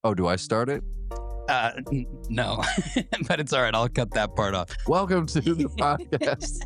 Oh, do I start it? No, but it's all right. I'll cut that part off. Welcome to the podcast.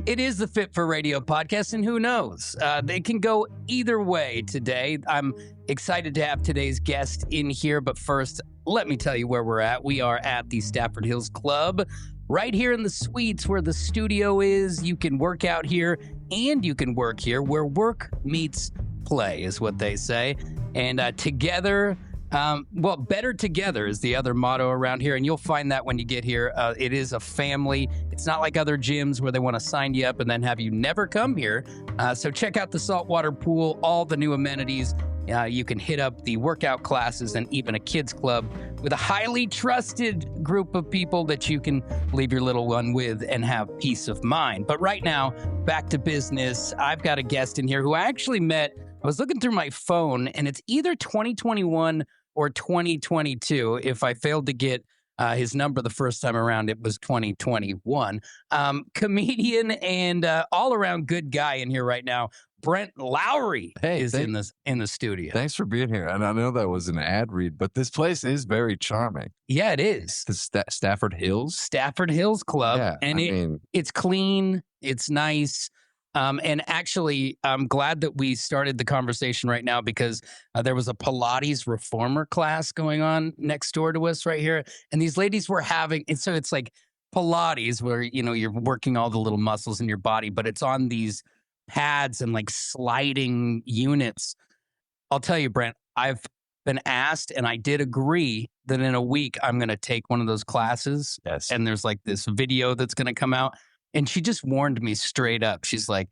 It is the Fit for Radio podcast, and who knows? They can go either way today. I'm excited to have today's guest in here, but first, let me tell you where we're at. We are at the Stafford Hills Club, right here in the suites where the studio is. You can work out here, and you can work here, where work meets play, is what they say. And together... better together is the other motto around here, and you'll find that when you get here. It is a family. It's not like other gyms where they want to sign you up and then have you never come here. So check out the saltwater pool, all the new amenities. You can hit up the workout classes and even a kids club with a highly trusted group of people that you can leave your little one with and have peace of mind. But right now, back to business. I've got a guest in here who I actually met. I was looking through my phone, and it's either 2021 or 2022. If I failed to get his number the first time around, it was 2021. Comedian and all-around good guy in here right now. Brent Lowrey is in the studio. Thanks for being here. And I know that was an ad read, but this place is very charming. Yeah, it is. The Stafford Hills? Stafford Hills Club. Yeah, and it's clean. It's nice. And actually, I'm glad that we started the conversation right now because there was a Pilates reformer class going on next door to us right here. And these ladies were having, and so it's like Pilates where, you know, you're working all the little muscles in your body, but it's on these pads and like sliding units. I'll tell you, Brent, I've been asked and I did agree that in a week I'm going to take one of those classes. Yes. And there's like this video that's going to come out. And she just warned me straight up. She's like,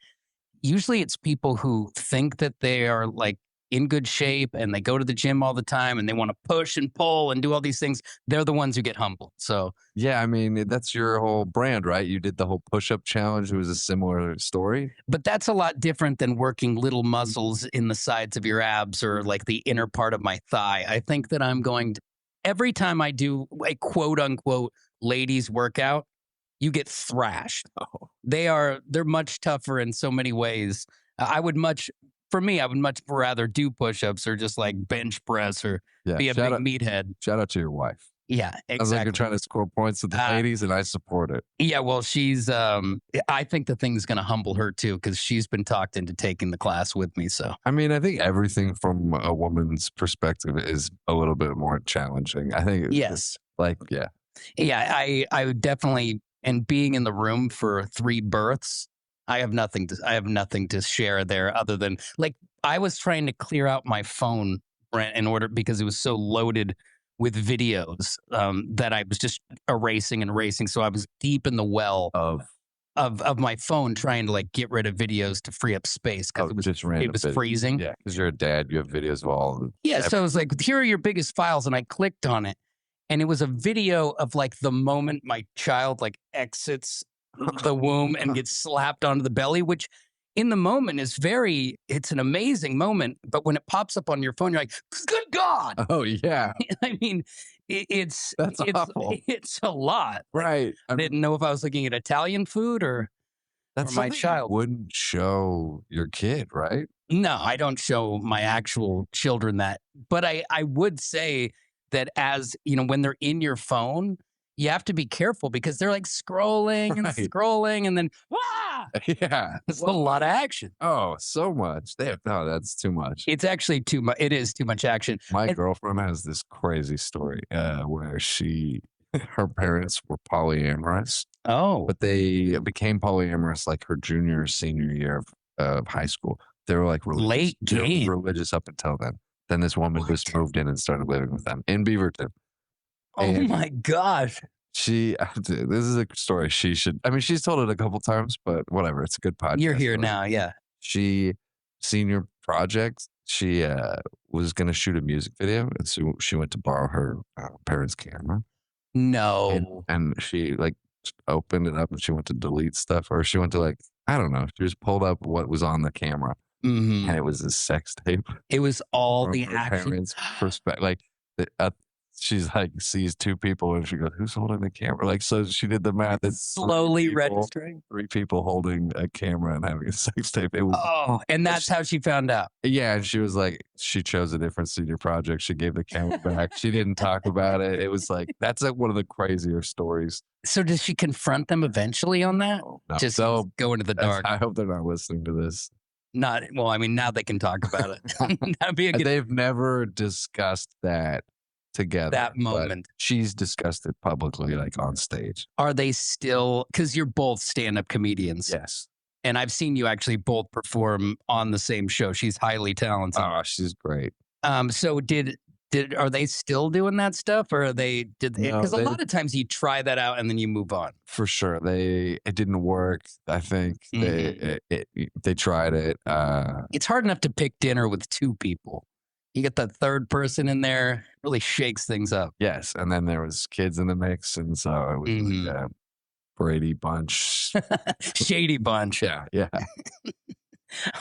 usually it's people who think that they are like in good shape and they go to the gym all the time and they want to push and pull and do all these things. They're the ones who get humbled. So, yeah, I mean, that's your whole brand, right? You did the whole push-up challenge. It was a similar story. But that's a lot different than working little muscles in the sides of your abs or like the inner part of my thigh. I think that I'm going to, every time I do a quote unquote ladies workout, you get thrashed. Oh. They're much tougher in so many ways. I would much rather do push-ups or just like bench press or be a big meathead. Shout out to your wife. Yeah, exactly. Sounds like you're trying to score points with the ladies, and I support it. Yeah, well, she's. I think the thing's going to humble her too because she's been talked into taking the class with me. So, I mean, I think everything from a woman's perspective is a little bit more challenging. I think. Yes. Yeah, I would definitely. And being in the room for 3 births, I have nothing to share there other than like I was trying to clear out my phone, Brent, in order because it was so loaded with videos that I was just erasing. So I was deep in the well of my phone trying to like get rid of videos to free up space because it was freezing. Yeah, because you're a dad, you have videos of all of them. Yeah, so I was like, here are your biggest files, and I clicked on it. And it was a video of like the moment my child like exits the womb and gets slapped onto the belly, which in the moment it's an amazing moment. But when it pops up on your phone, you're like, good God. Oh, yeah. I mean, it's awful. It's a lot. Right. I didn't know if I was looking at Italian food or my child. You wouldn't show your kid, right? No, I don't show my actual children that. But I would say that as, you know, when they're in your phone, you have to be careful because they're like scrolling and scrolling and then, yeah, it's a lot of action. Oh, so much. That's too much. It's actually too much. It is too much action. My girlfriend has this crazy story where her parents were polyamorous. Oh. But they became polyamorous like her junior or senior year of high school. They were like religious up until then. Then this woman just moved in and started living with them in Beaverton. Oh my gosh. This is a story she's told it a couple times, but whatever. It's a good podcast. You're here now, yeah. Senior project, she was going to shoot a music video. And so she went to borrow her parents' camera. No. And she like opened it up and she went to delete stuff, or she went to like, I don't know. She just pulled up what was on the camera. Mm-hmm. And it was a sex tape. It was all the action. Parents' perspective. Like she's like sees two people and she goes, "Who's holding the camera?" Like, so she did the math. It's Slowly registering. 3 people holding a camera and having a sex tape. It was and that's how she found out. yeah, and she was like, she chose a different senior project. She gave the camera back. She didn't talk about it. It was like, that's like one of the crazier stories. So does she confront them eventually on that? Oh, no. Just So go into the dark. I hope they're not listening to this. Not well. I mean, now they can talk about it. That'd be a good. They've never discussed that together. That moment. She's discussed it publicly, like on stage. Are they still? Because you're both stand-up comedians. Yes. And I've seen you actually both perform on the same show. She's highly talented. Oh, she's great. So are they still doing that stuff, or because a lot of times you try that out and then you move on. For sure, it didn't work. I think they tried it. It's hard enough to pick dinner with 2 people. You get that third person in there, really shakes things up. Yes, and then there was kids in the mix, and so it was like a Brady bunch, shady bunch. Yeah.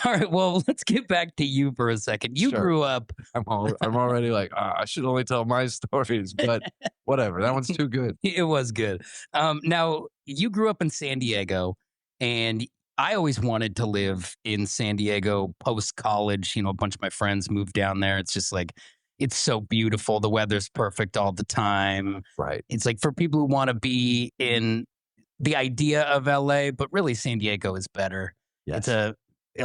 All right, well, let's get back to you for a second. You grew up. I'm already like, I should only tell my stories, but whatever. That one's too good. It was good. Now, you grew up in San Diego, and I always wanted to live in San Diego post-college. You know, a bunch of my friends moved down there. It's just like, it's so beautiful. The weather's perfect all the time. Right. It's like for people who want to be in the idea of LA, but really San Diego is better. Yes. It's a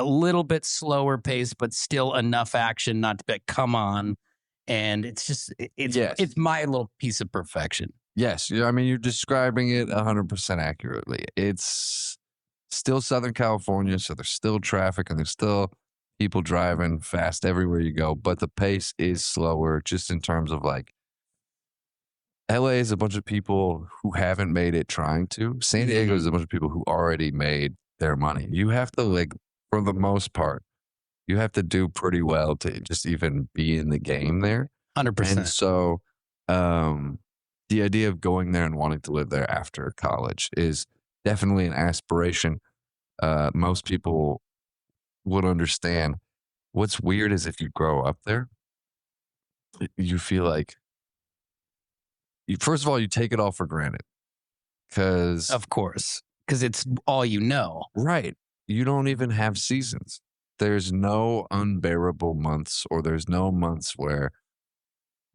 little bit slower pace, but still enough action not to be like, come on. And it's my little piece of perfection. Yes. I mean, you're describing it 100% accurately. It's still Southern California, so there's still traffic and there's still people driving fast everywhere you go, but the pace is slower just in terms of like, LA is a bunch of people who haven't made it trying to. San Diego is a bunch of people who already made their money. You have to, like, for the most part, you have to do pretty well to just even be in the game there. 100%. And so the idea of going there and wanting to live there after college is definitely an aspiration. Most people would understand. What's weird is if you grow up there, you feel like, first of all, you take it all for granted. Of course, because it's all you know. Right. You don't even have seasons. There's no unbearable months, or there's no months where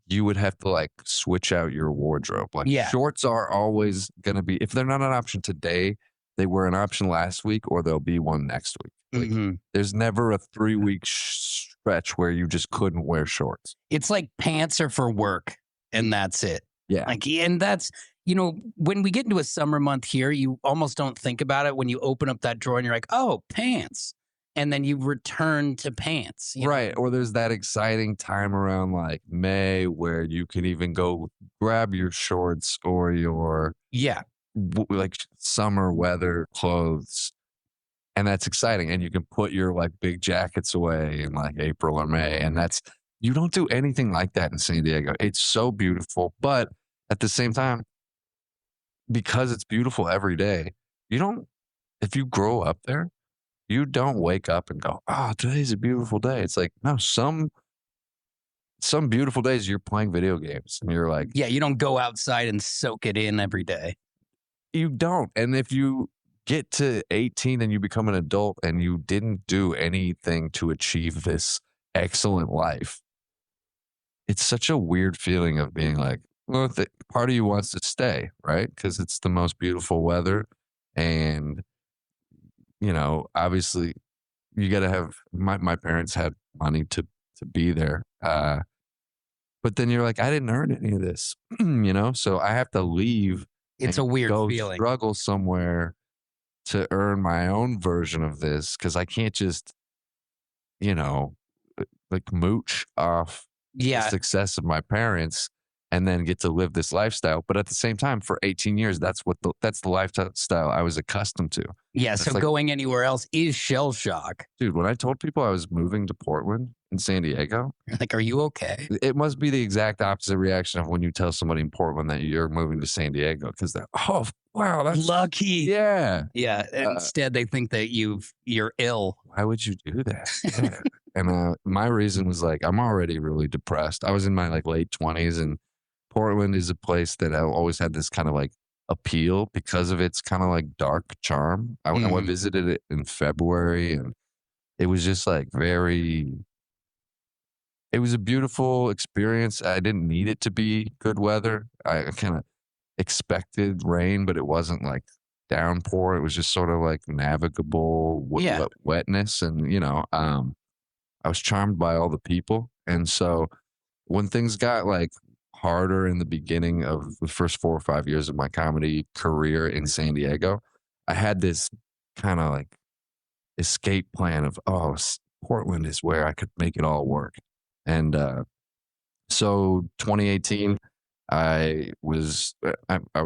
you would have to like switch out your wardrobe. Like shorts are always going to be, if they're not an option today, they were an option last week, or they'll be one next week. Like, there's never a 3-week stretch where you just couldn't wear shorts. It's like pants are for work and that's it. Yeah. Like, and that's, you know, when we get into a summer month here, you almost don't think about it when you open up that drawer and you're like, oh, pants. And then you return to pants. Right. Or there's that exciting time around like May where you can even go grab your shorts or your like summer weather clothes. And that's exciting. And you can put your like big jackets away in like April or May. And you don't do anything like that in San Diego. It's so beautiful. But at the same time, because it's beautiful every day, if you grow up there, you don't wake up and go, oh, today's a beautiful day. It's like, no, some beautiful days you're playing video games and you're like, yeah, you don't go outside and soak it in every day. You don't. And if you get to 18 and you become an adult and you didn't do anything to achieve this excellent life, it's such a weird feeling of being like, well, part of you wants to stay, right? Because it's the most beautiful weather. And, you know, obviously you got to have, my parents had money to be there. But then you're like, I didn't earn any of this, you know? So I have to leave. It's a weird feeling. Struggle somewhere to earn my own version of this, because I can't just, you know, like mooch off the success of my parents and then get to live this lifestyle. But at the same time, for 18 years, that's the lifestyle I was accustomed to. Yeah. So like, going anywhere else is shell shock. Dude, when I told people I was moving to Portland in San Diego, like, are you okay? It must be the exact opposite reaction of when you tell somebody in Portland that you're moving to San Diego, because they're, oh, wow, that's lucky. Yeah. Yeah. Instead, they think that you're ill. Why would you do that? Yeah. And my reason was like, I'm already really depressed. I was in my like late 20s and Portland is a place that I always had this kind of like appeal because of its kind of like dark charm. I Mhm. visited it in February and it was just like it was a beautiful experience. I didn't need it to be good weather. I kind of expected rain, but it wasn't like downpour. It was just sort of like navigable Yeah. wetness. And, I was charmed by all the people. And so when things got like harder in the beginning of the first 4 or 5 years of my comedy career in San Diego, I had this kind of like escape plan of, oh, Portland is where I could make it all work. And so 2018, I was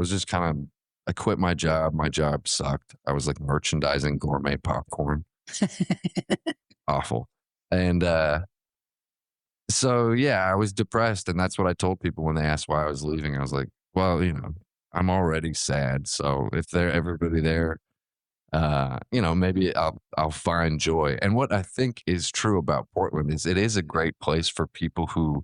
just kind of I quit my job. My job sucked. I was like merchandising gourmet popcorn, awful. And so yeah, I was depressed, and that's what I told people when they asked why I was leaving. I was like, well, I'm already sad. So if they're everybody there, maybe I'll find joy. And what I think is true about Portland is it is a great place for people who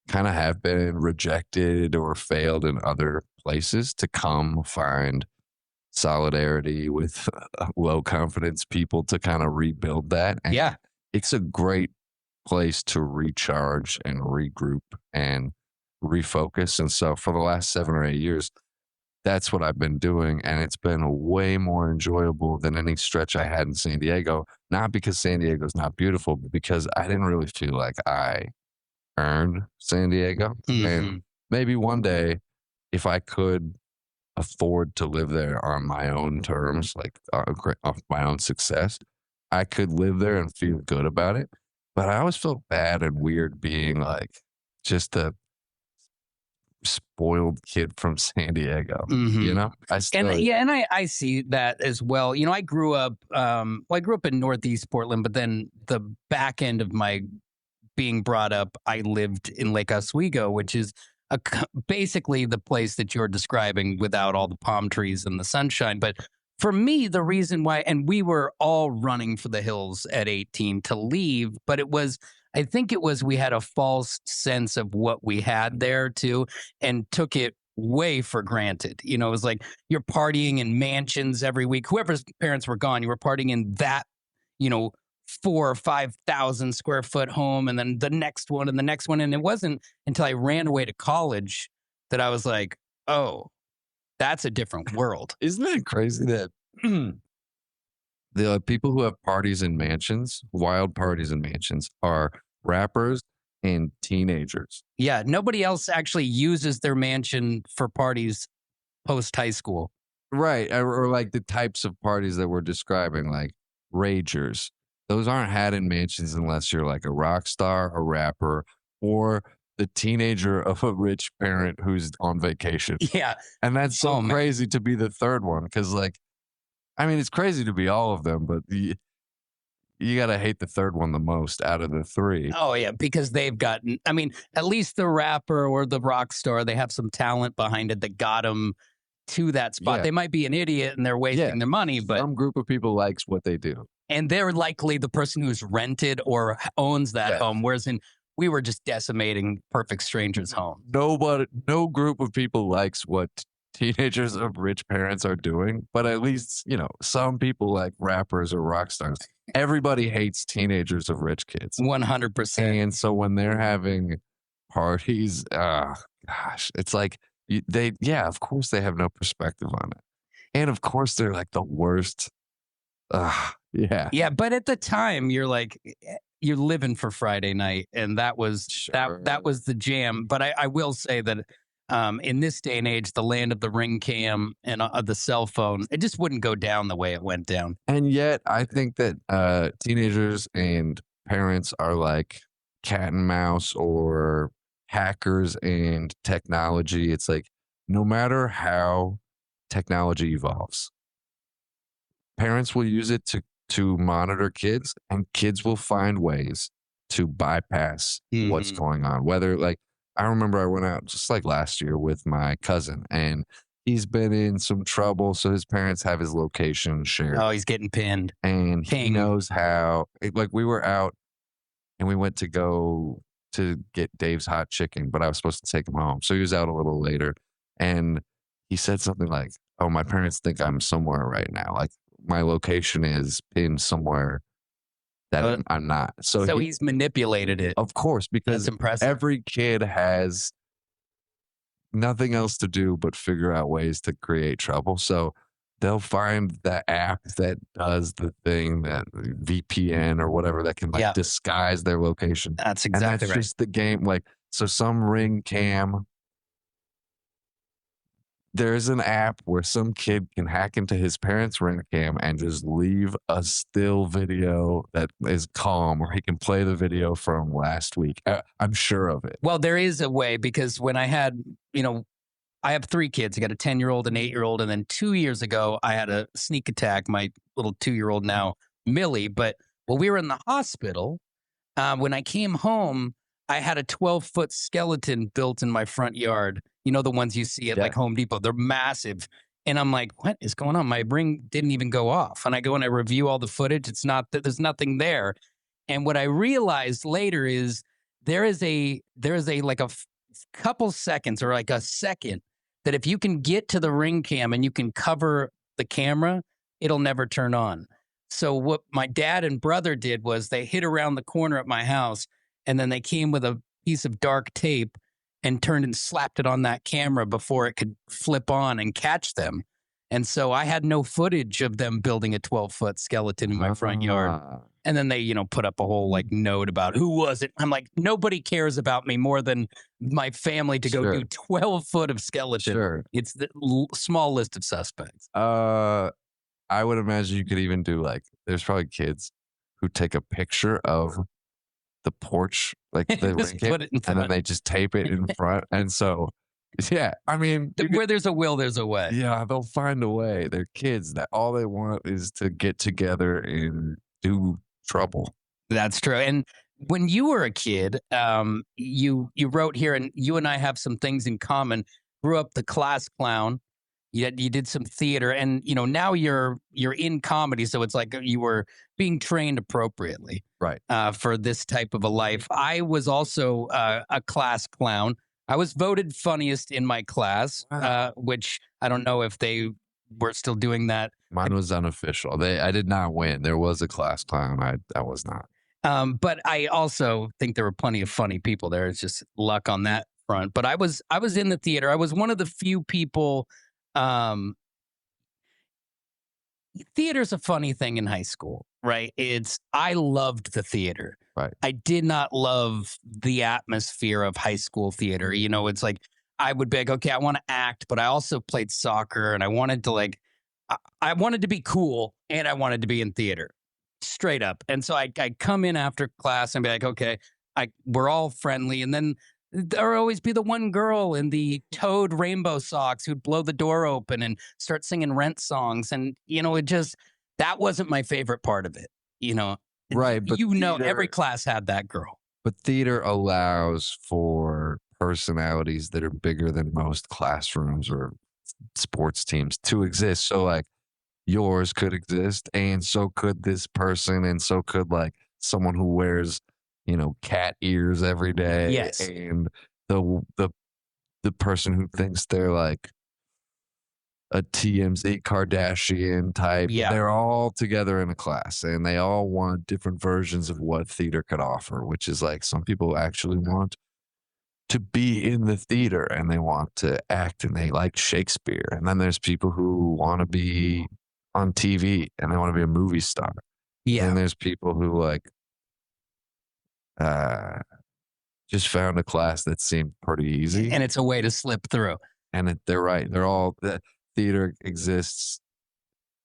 kind of have been rejected or failed in other places to come find solidarity with low confidence people to kind of rebuild that. And Yeah. it's a great place to recharge and regroup and refocus. And so for the last 7 or 8 years, that's what I've been doing. And it's been way more enjoyable than any stretch I had in San Diego. Not because San Diego's not beautiful, but because I didn't really feel like I earned San Diego. And Mhm. maybe one day, if I could afford to live there on my own terms, like off my own success, I could live there and feel good about it. But I always felt bad and weird being like just a spoiled kid from San Diego. Mhm. I And still, yeah, and I see that as well. I grew up I grew up in Northeast Portland, but then the back end of my being brought up, I lived in Lake Oswego, which is basically the place that you're describing without all the palm trees and the sunshine. But for me, the reason why, and we were all running for the hills at 18 to leave, but I think it was we had a false sense of what we had there too and took it way for granted. It was like you're partying in mansions every week. Whoever's parents were gone, you were partying in that, you know, 4 or 5,000 square foot home, and then the next one and the next one. And it wasn't until I ran away to college that I was like, oh, that's a different world. isn't it crazy that the people who have parties in mansions, wild parties in mansions, are rappers and teenagers? Yeah, nobody else actually uses their mansion for parties post high school. Right, or like the types of parties that we're describing, like ragers. Those aren't had in mansions unless you're like a rock star, a rapper, or the teenager of a rich parent who's on vacation. Yeah. And that's so Oh man. crazy to be the third one because, like, I mean, it's crazy to be all of them, but you got to hate the third one the most out of the three. Oh yeah, because they've gotten. I mean, at least the rapper or the rock star, they have some talent behind it that got them to that spot. Yeah. They might be an idiot and they're wasting Yeah. their money, but Some group of people likes what they do. and they're likely the person who's rented or owns that Yeah. home. Whereas we were just decimating perfect strangers' home. No group of people likes what teenagers of rich parents are doing, but at least, some people like rappers or rock stars. Everybody hates teenagers of rich kids. 100%. And so when they're having parties, gosh, it's like of course they have no perspective on it. And of course they're like the worst. Yeah. Yeah, but at the time you're like you're living for Friday night, and that was that was the jam. But I will say that in this day and age, the land of the ring cam and the cell phone, it just wouldn't go down the way it went down. And yet I think that teenagers and parents are like cat and mouse or hackers and technology. It's like no matter how technology evolves, parents will use it to monitor kids, and kids will find ways to bypass what's Mhm. going on. Whether like I remember I went out just like last year with my cousin, and he's been in some trouble, so his parents have his location shared, Oh, he's getting pinned. and he Ping. knows how. Like we were out, and we went to go to get Dave's hot chicken, but I was supposed to take him home. So he was out a little later, and he said something like, "Oh, my parents think I'm somewhere right now. Like my location is pinned somewhere that Uh, I'm not." So so he, he's manipulated it. of course, That's because impressive. every kid has nothing else to do but figure out ways to create trouble. So they'll find the app that does the thing, that VPN or whatever, that can like Yeah, disguise their location. that's And exactly that's right. just the game. Like, so some ring cam, there's an app where some kid can hack into his parents' ring cam and just leave a still video that is calm, or he can play the video from last week. I'm sure of it. Well, there is a way because when I had, I have 3 kids. I got a 10-year-old, an 8-year-old, and then 2 years ago, I had a sneak attack, my little 2-year-old now, Millie. But while we were in the hospital, when I came home, I had a 12-foot skeleton built in my front yard. You know, the ones you see at Yeah. like Home Depot. They're massive. And I'm like, what is going on? My ring didn't even go off. And I go and I review all the footage. It's not that there's nothing there. And what I realized later is there is a like couple seconds or like a second that if you can get to the ring cam and you can cover the camera, it'll never turn on. So what my dad and brother did was they hid around the corner at my house, and then they came with a piece of dark tape and turned and slapped it on that camera before it could flip on and catch them. And so I had no footage of them building a 12-foot skeleton in my front yard. Ah. And then they, put up a whole like note about who was it. I'm like, nobody cares about me more than my family to go Sure. do 12 foot of skeleton. Sure. It's the small list of suspects. I would imagine you could even do like, there's probably kids who take a picture of the porch, like the Just ring cam, put it in and then front. they just tape it in front. And so, yeah, I mean, you could- Where there's a will, there's a way. yeah, they'll find a way. They're kids that all they want is to get together and do trouble. That's true. And when you were a kid, you wrote here, and you and I have some things in common. Grew up the class clown. You did some theater, and now you're in comedy, so it's like you were being trained appropriately, Right. for this type of a life. I was also a class clown. I was voted funniest in my class, Wow. which I don't know if they were still doing that. Mine was unofficial. I did not win. There was a class clown. I was not. But I also think there were plenty of funny people there. It's just luck on that front. But I was in the theater. I was one of the few people. Theater's a funny thing in high school, right? I loved the theater. Right. I did not love the atmosphere of high school theater. It's like I would be like, okay, I want to act, but I also played soccer, and I wanted to I wanted to be cool, and I wanted to be in theater, straight up. And so I'd come in after class and be like, okay, we're all friendly, and then there would always be the one girl in the toed rainbow socks who'd blow the door open and start singing Rent songs. And, that wasn't my favorite part of it. Right. But Every class had that girl. But theater allows for personalities that are bigger than most classrooms or sports teams to exist. So like yours could exist, and so could this person, and so could like someone who wears, cat ears every day. Yes. And the person who thinks they're like a TMZ Kardashian type. Yeah. They're all together in a class, and they all want different versions of what theater could offer, which is like some people actually want to be in the theater and they want to act and they like Shakespeare. And then there's people who want to be on TV and they want to be a movie star. Yeah. And there's people who like just found a class that seemed pretty easy. And it's a way to slip through. And they're right. The theater exists.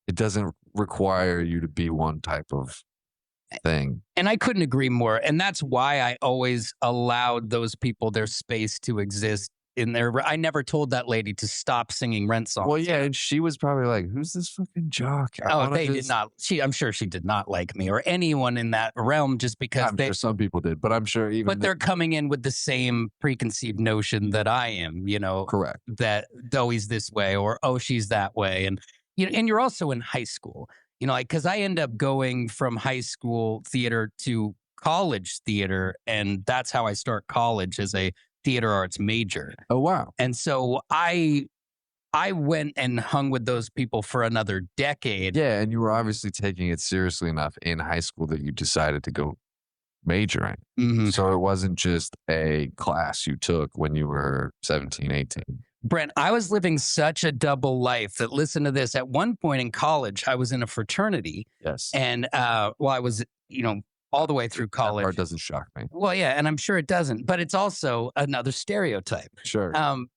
It doesn't require you to be one type of thing. And I couldn't agree more. And that's why I always allowed those people their space to exist in there. I never told that lady to stop singing Rent songs. Well, yeah, and she was probably like, "Who's this fucking jock?" Did not. I'm sure she did not like me or anyone in that realm, just because I'm sure some people did, but I'm sure even. But they're coming in with the same preconceived notion that I am. Correct. That oh, he's this way, or oh, she's that way, and and you're also in high school. Because I end up going from high school theater to college theater, and that's how I start college as a theater arts major. Oh, wow. And so I went and hung with those people for another decade. Yeah, and you were obviously taking it seriously enough in high school that you decided to go majoring. Mhm. So it wasn't just a class you took when you were 17, 18. Brent, I was living such a double life that, listen to this. At one point in college, I was in a fraternity, Yes. and well, I was, all the way through That college. part doesn't shock me. Well, yeah, and I'm sure it doesn't, but it's also another stereotype. Sure.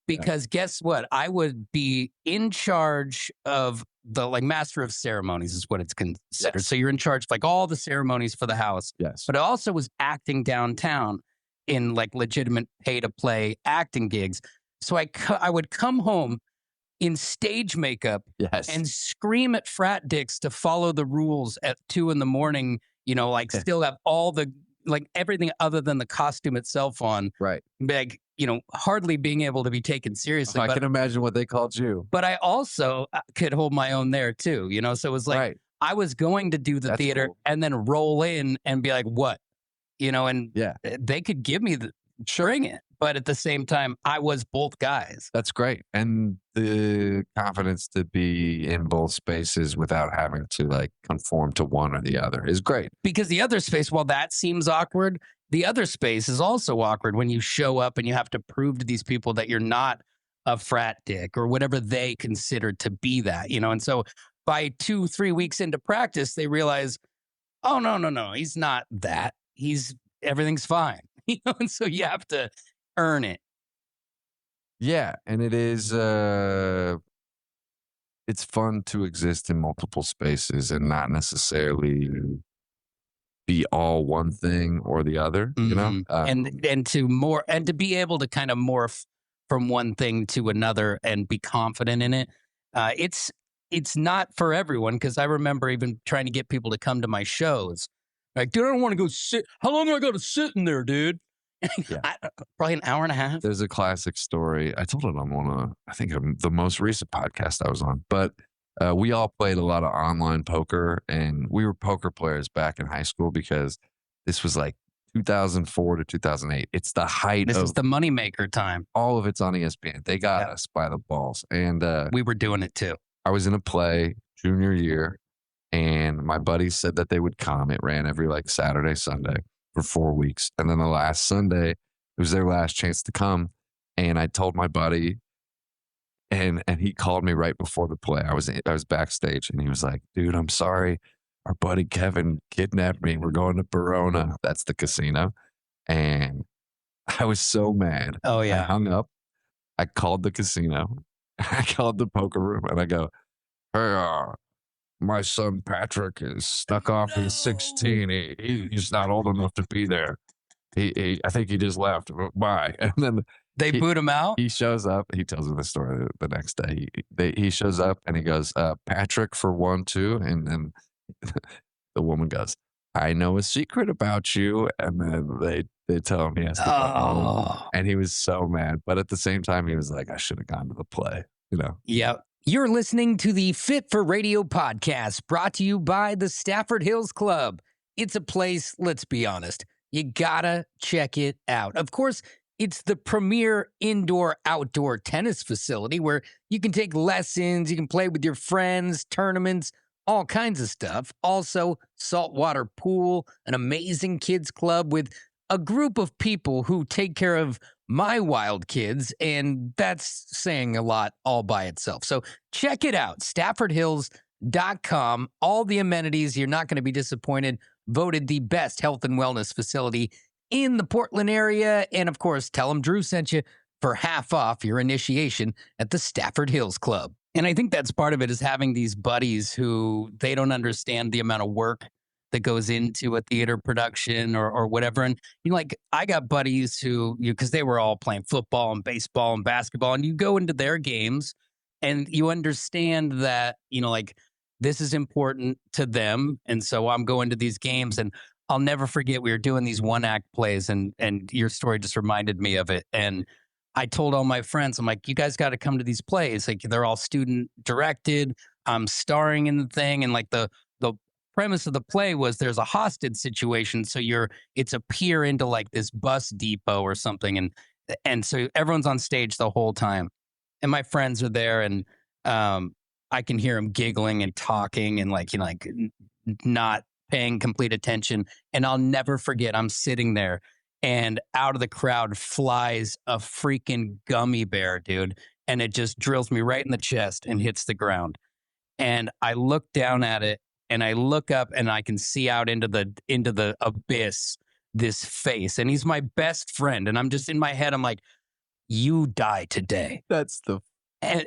Because guess what? I would be in charge of the master of ceremonies is what it's considered. Yes. So you're in charge of all the ceremonies for the house. Yes. But I also was acting downtown in legitimate pay to play acting gigs. So I would come home in stage makeup Yes. and scream at frat dicks to follow the rules at 2 a.m. Still have all the everything other than the costume itself on. Right. Hardly being able to be taken seriously. I can imagine what they called you. But I also could hold my own there too, So it was Right. I was going to do the That's theater cool. and then roll in and be like, what? And Yeah. they could give me bring it. But at the same time, I was both guys. That's great. And the confidence to be in both spaces without having to conform to one or the other is great. Because the other space, while that seems awkward, the other space is also awkward when you show up and you have to prove to these people that you're not a frat dick or whatever they consider to be that, And so by 2-3 weeks into practice, they realize, oh, no, he's not that. Everything's fine, And so you have to earn it. Yeah. And it is, it's fun to exist in multiple spaces and not necessarily be all one thing or the other, And to be able to kind of morph from one thing to another and be confident in it. It's not for everyone, because I remember even trying to get people to come to my shows. Like, dude, I don't want to go sit. How long do I got to sit in there, dude? Yeah. Probably an hour and a half. There's a classic story. I told it on the most recent podcast I was on, but we all played a lot of online poker, and we were poker players back in high school because this was 2004 to 2008. It's the height This of is the moneymaker time. all of it's on ESPN. They got us by the balls. And we were doing it too. I was in a play junior year, and my buddies said that they would come. It ran every Saturday, Sunday for 4 weeks. And then the last Sunday, it was their last chance to come. And I told my buddy, and he called me right before the play. I was backstage, and he was like, dude, I'm sorry. Our buddy Kevin kidnapped me. We're going to Verona. That's the casino. And I was so mad. Oh, yeah. I hung up. I called the casino. I called the poker room, and I go, hey, my son Patrick is stuck off in 16. He's not old enough to be there. I think he just left. Bye. And then they boot him out. He shows up. He tells me the story the next day. He shows up and he goes, Patrick for 1-2. And then the woman goes, I know a secret about you. And then they tell him he has to go home. And he was so mad. But at the same time, he was like, I should have gone to the play, Yep. You're listening to the Fit for Radio podcast, brought to you by the Stafford Hills Club. It's a place, let's be honest, you gotta check it out. Of course, it's the premier indoor-outdoor tennis facility where you can take lessons, you can play with your friends, tournaments, all kinds of stuff. Also, saltwater pool, an amazing kids club with a group of people who take care of my wild kids, and that's saying a lot all by itself. So check it out, staffordhills.com. All the amenities, you're not going to be disappointed. Voted the best health and wellness facility in the Portland area. And of course, tell them Drew sent you for half off your initiation at the Stafford Hills Club. And I think that's part of it, is having these buddies who they don't understand the amount of work that goes into a theater production or whatever. And I got buddies who, because they were all playing football and baseball and basketball, and you go into their games and you understand that, this is important to them. And so I'm going to these games, and I'll never forget, we were doing these one act plays, and your story just reminded me of it. And I told all my friends, I'm like, you guys got to come to these plays. They're all student directed. I'm starring in the thing. And the premise of the play was there's a hostage situation. So it's a pier into like this bus depot or something. And so everyone's on stage the whole time. And my friends are there, and I can hear them giggling and talking and like, not paying complete attention. And I'll never forget, I'm sitting there and out of the crowd flies a freaking gummy bear, dude. And it just drills me right in the chest and hits the ground. And I look down at it and I look up and I can see out into the abyss this face. And he's my best friend. And I'm just in my head, I'm like, you die today. And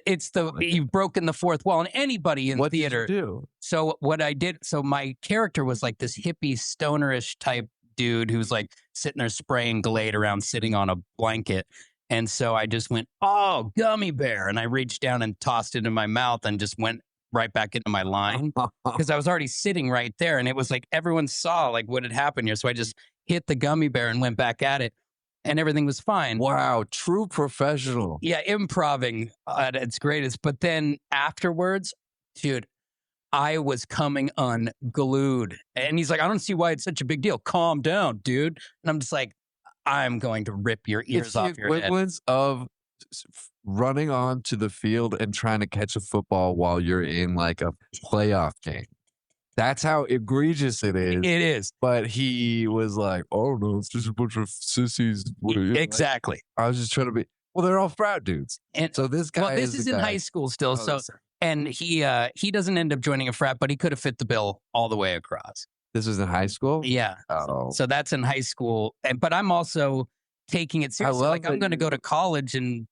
you've broken the fourth wall. And anybody in theater. What did you do? So what I did, so my character was like this hippie stonerish type dude who's like sitting there spraying Glade around, sitting on a blanket. And so I just went, oh, gummy bear. And I reached down and tossed it in my mouth and just went right back into my line because I was already sitting right there. And it was like everyone saw like what had happened here. So I just hit the gummy bear and went back at it. And everything was fine. Wow, true professional. Yeah, improving at its greatest. But then afterwards, dude, I was coming unglued. And he's like, I don't see why it's such a big deal. Calm down, dude. And I'm just like, I'm going to rip your ears off your head. It's the equivalence of running onto the field and trying to catch a football while you're in like a playoff game. That's how egregious it is. It is. But he was like, oh, no, it's just a bunch of sissies. Exactly. Like, I was just trying to be, well, they're all frat dudes. And so this guy well, this is in high school still. And he doesn't end up joining a frat, but he could have fit the bill all the way across. This was in high school? Yeah. Oh. So that's in high school. But I'm also taking it seriously. Like I'm going to go to college and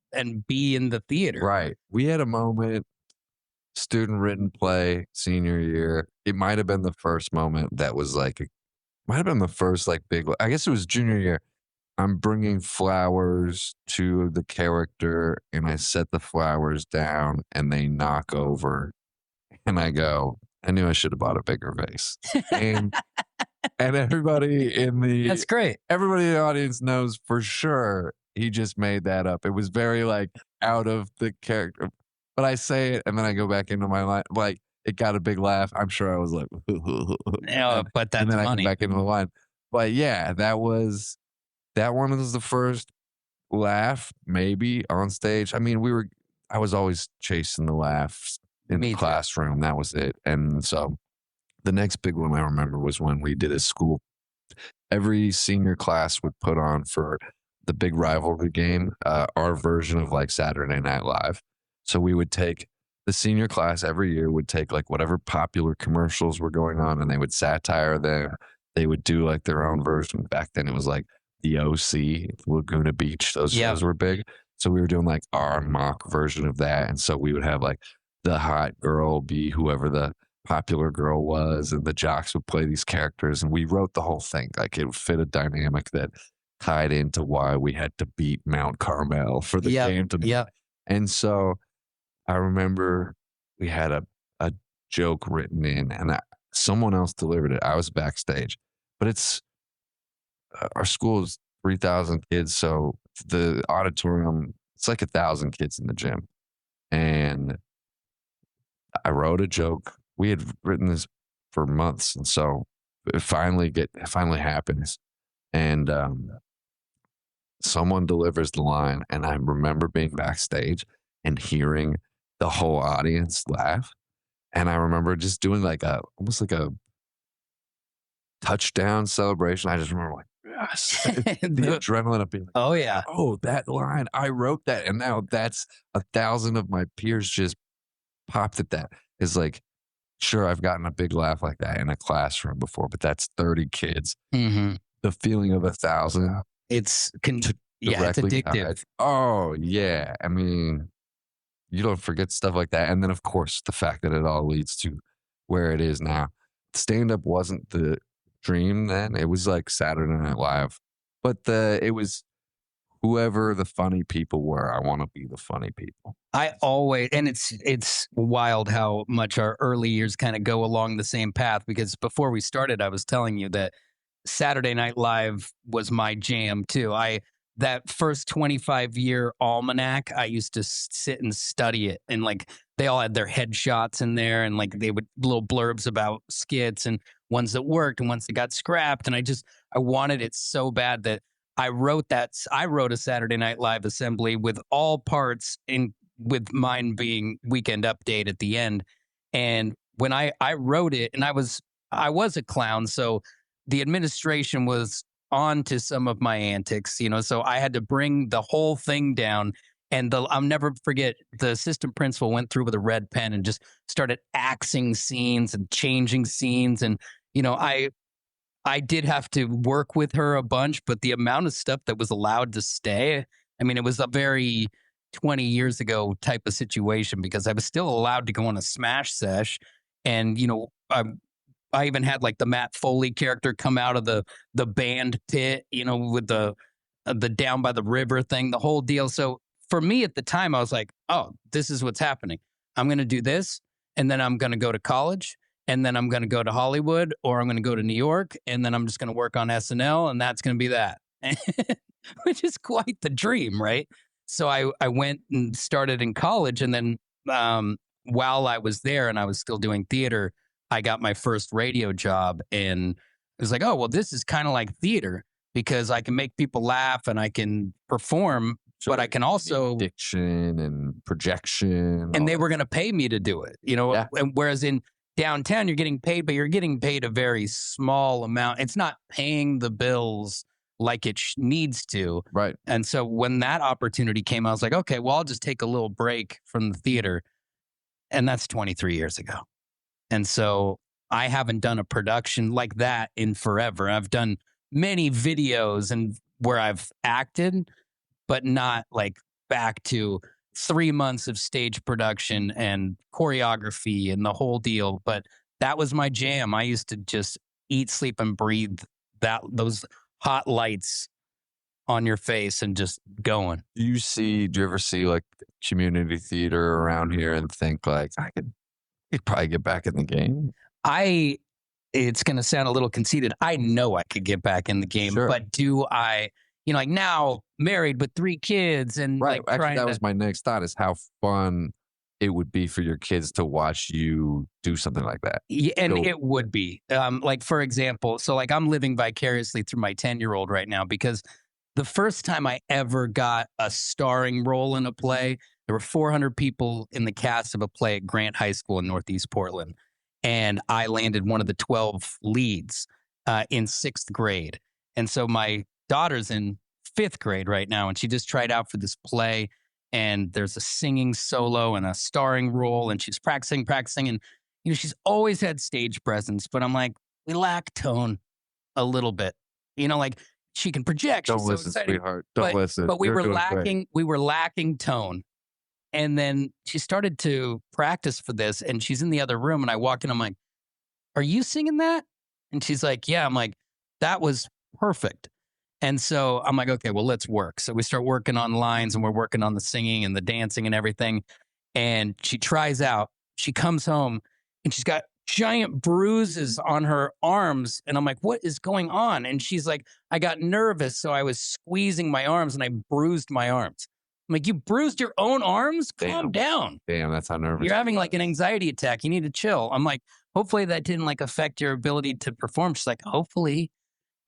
be in the theater. Right. We had a moment, student written play, senior year. It might have been the first moment that was like, might have been the first like big, I guess it was junior year. I'm bringing flowers to the character and I set the flowers down and they knock over and I go, I knew I should have bought a bigger vase. And everybody that's great. Everybody in the audience knows for sure he just made that up. It was very like out of the character. But I say it and then I go back into my line. Like it got a big laugh. I'm sure I was like, yeah, but that's and then funny. I go back into the line. But yeah, that one was the first laugh maybe on stage. I mean, I was always chasing the laughs in the classroom. That was it. And so the next big one I remember was when we did a school. Every senior class would put on for the big rivalry game, our version of like Saturday Night Live. So we would take the senior class every year would take like whatever popular commercials were going on and they would satire them. They would do like their own version. Back then it was like the OC, Laguna Beach. Those shows were big. So we were doing like our mock version of that. And so we would have like the hot girl be whoever the popular girl was, and the jocks would play these characters. And we wrote the whole thing. Like it would fit a dynamic that tied into why we had to beat Mount Carmel for the game to be. And so I remember we had a joke written in and someone else delivered it. I was backstage, but it's our school is 3,000 kids. So the auditorium, it's like 1,000 kids in the gym. And I wrote a joke. We had written this for months. And so it finally happens. And someone delivers the line. And I remember being backstage and hearing the whole audience laugh. And I remember just doing like almost like a touchdown celebration. I just remember like, yes, the adrenaline of being like, oh yeah, oh, that line, I wrote that. And now that's 1,000 of my peers just popped at that. It's like, sure, I've gotten a big laugh like that in a classroom before, but that's 30 kids. Mm-hmm. The feeling of 1,000. It's addictive. Tied. Oh yeah. I mean, you don't forget stuff like that. And then of course the fact that it all leads to where it is now. Stand-up wasn't the dream then. It was like Saturday Night Live. But it was whoever the funny people were. I want to be the funny people. I always, and it's wild how much our early years kind of go along the same path, because before we started, I was telling you that Saturday Night Live was my jam too. that first 25-year almanac, I used to sit and study it. And like they all had their headshots in there and like they would little blurbs about skits and ones that worked and ones that got scrapped. And I wanted it so bad that I wrote a Saturday Night Live assembly with all parts in, with mine being Weekend Update at the end. And when I wrote it, and I was a clown, so the administration was on to some of my antics, so I had to bring the whole thing down. And I'll never forget, the assistant principal went through with a red pen and just started axing scenes and changing scenes. And, I did have to work with her a bunch, but the amount of stuff that was allowed to stay, I mean, it was a very 20 years ago type of situation because I was still allowed to go on a smash sesh. And, I even had like the Matt Foley character come out of the band pit, with the down by the river thing, the whole deal. So for me at the time, I was like, oh, this is what's happening. I'm going to do this, and then I'm going to go to college, and then I'm going to go to Hollywood, or I'm going to go to New York, and then I'm just going to work on SNL, and that's going to be that, which is quite the dream, right? So I went and started in college, and then while I was there and I was still doing theater, I got my first radio job, and it was like, oh, well, this is kind of like theater because I can make people laugh and I can perform, but I can also diction and projection. And they were going to pay me to do it, Yeah. And whereas in downtown, you're getting paid, but you're getting paid a very small amount. It's not paying the bills like it needs to. Right. And so when that opportunity came, I was like, okay, well, I'll just take a little break from the theater. And that's 23 years ago. And so I haven't done a production like that in forever. I've done many videos and where I've acted, but not like back to 3 months of stage production and choreography and the whole deal. But that was my jam. I used to just eat, sleep, and breathe those hot lights on your face and just going. Do you ever see like community theater around here and think like, I could probably get back in the game? It's going to sound a little conceited. I know I could get back in the game, Sure. But do I, like now married with 3 kids and Right. like Actually, that was my next thought, is how fun it would be for your kids to watch you do something like that. Yeah, and it would be. Like, for example, so like I'm living vicariously through my 10-year-old right now because the first time I ever got a starring role in a play, there were 400 people in the cast of a play at Grant High School in Northeast Portland. And I landed one of the 12 leads in 6th grade. And so my daughter's in 5th grade right now, and she just tried out for this play. And there's a singing solo and a starring role, and she's practicing. And, she's always had stage presence, but I'm like, we lack tone a little bit. Like she can project. Don't she's listen, so exciting, sweetheart. Don't listen. But we You're were doing great. lacking tone. And then she started to practice for this, and she's in the other room, and I walk in, I'm like, are you singing that? And she's like, yeah. I'm like, that was perfect. And so I'm like, okay, well, let's work. So we start working on lines, and we're working on the singing and the dancing and everything. And she tries out. She comes home, and she's got giant bruises on her arms. And I'm like, what is going on? And she's like, I got nervous, so I was squeezing my arms, and I bruised my arms. I'm like, you bruised your own arms? Calm down. Damn, that's how nervous. You're having like an anxiety attack. You need to chill. I'm like, hopefully that didn't like affect your ability to perform. She's like, hopefully.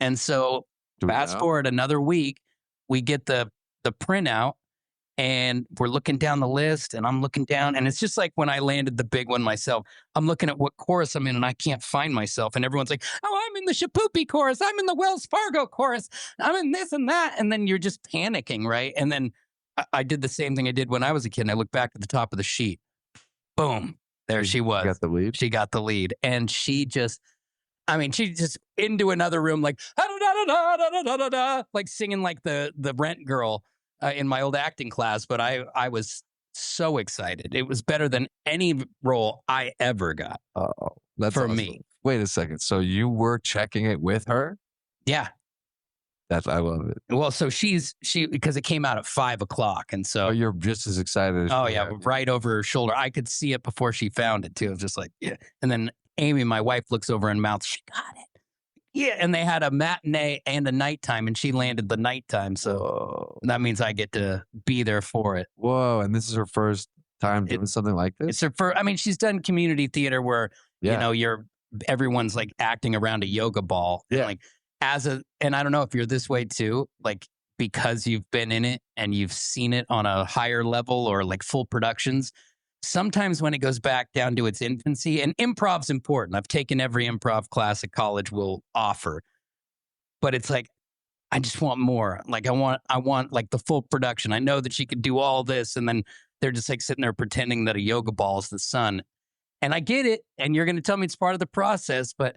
And so fast forward another week, we get the printout, and we're looking down the list, and I'm looking down, and it's just like when I landed the big one myself. I'm looking at what chorus I'm in, and I can't find myself. And everyone's like, oh, I'm in the Shapoopy chorus. I'm in the Wells Fargo chorus. I'm in this and that. And then you're just panicking, right? And then I did the same thing I did when I was a kid. And I looked back at the top of the sheet. Boom. There she was. She got the lead? She got the lead. And she just into another room, like, like singing like the Rent girl in my old acting class. But I was so excited. It was better than any role I ever got. Oh, that's for awesome. me. Wait a second. So you were checking it with her? Yeah. I love it. Well, so she because it came out at 5:00, and so you're just as excited as she right over her shoulder. I could see it before she found it too. It was just like, yeah. And then Amy, my wife, looks over and mouths, she got it. Yeah, and they had a matinee and a nighttime, and she landed the nighttime, so Whoa. that means I get to be there for it. Whoa, and this is her first time It doing something like it's this? her first. I mean, she's done community theater where, Yeah. you're everyone's, like, acting around a yoga ball, and, Yeah. like, and I don't know if you're this way too, like, because you've been in it and you've seen it on a higher level or, like, full productions, sometimes when it goes back down to its infancy, and improv's important. I've taken every improv class at college will offer, but it's like, I just want more. Like, I want like the full production. I know that she could do all this, and then they're just like sitting there pretending that a yoga ball is the sun. And I get it, and you're going to tell me it's part of the process, but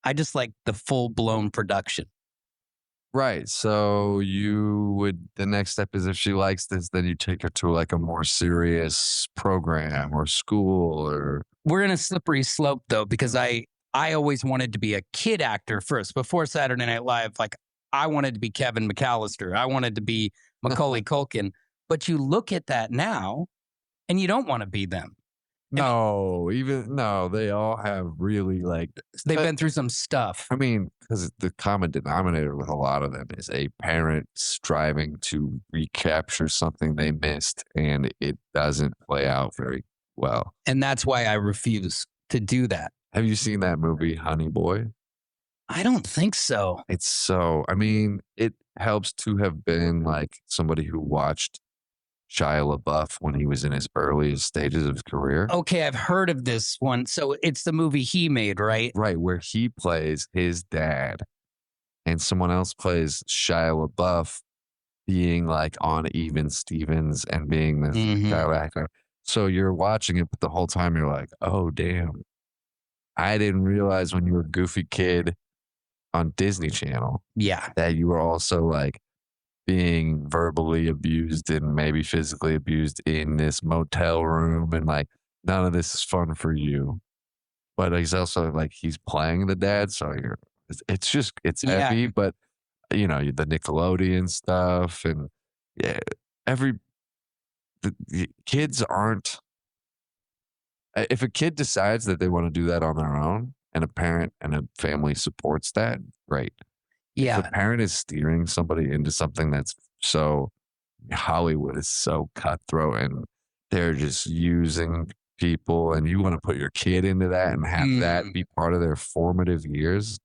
I just like the full blown production. Right. So the next step is if she likes this, then you take her to like a more serious program or school or We're in a slippery slope though, because I always wanted to be a kid actor first before Saturday Night Live. Like, I wanted to be Kevin McAllister. I wanted to be Macaulay Culkin. But you look at that now, and you don't want to be them. no, they all have really like They've uh, been through some stuff. I mean, because the common denominator with a lot of them is a parent striving to recapture something they missed, and it doesn't play out very well. And that's why I refuse to do that. Have you seen that movie, Honey Boy? I don't think so. I mean, it helps to have been like somebody who watched Shia LaBeouf when he was in his earliest stages of his career. Okay, I've heard of this one. So it's the movie he made, right? Right, where he plays his dad and someone else plays Shia LaBeouf being like on Even Stevens and being this guy actor. So you're watching it, but the whole time you're like, oh, damn. I didn't realize when you were a goofy kid on Disney Channel Yeah. that you were also like being verbally abused and maybe physically abused in this motel room. And like, none of this is fun for you. But he's also like, he's playing the dad. So it's Yeah. heavy, but the Nickelodeon stuff and yeah, the kids aren't, if a kid decides that they want to do that on their own and a parent and a family supports that, great. If Yeah. the parent is steering somebody into something that's so Hollywood is so cutthroat and they're just using people and you want to put your kid into that and have that be part of their formative years,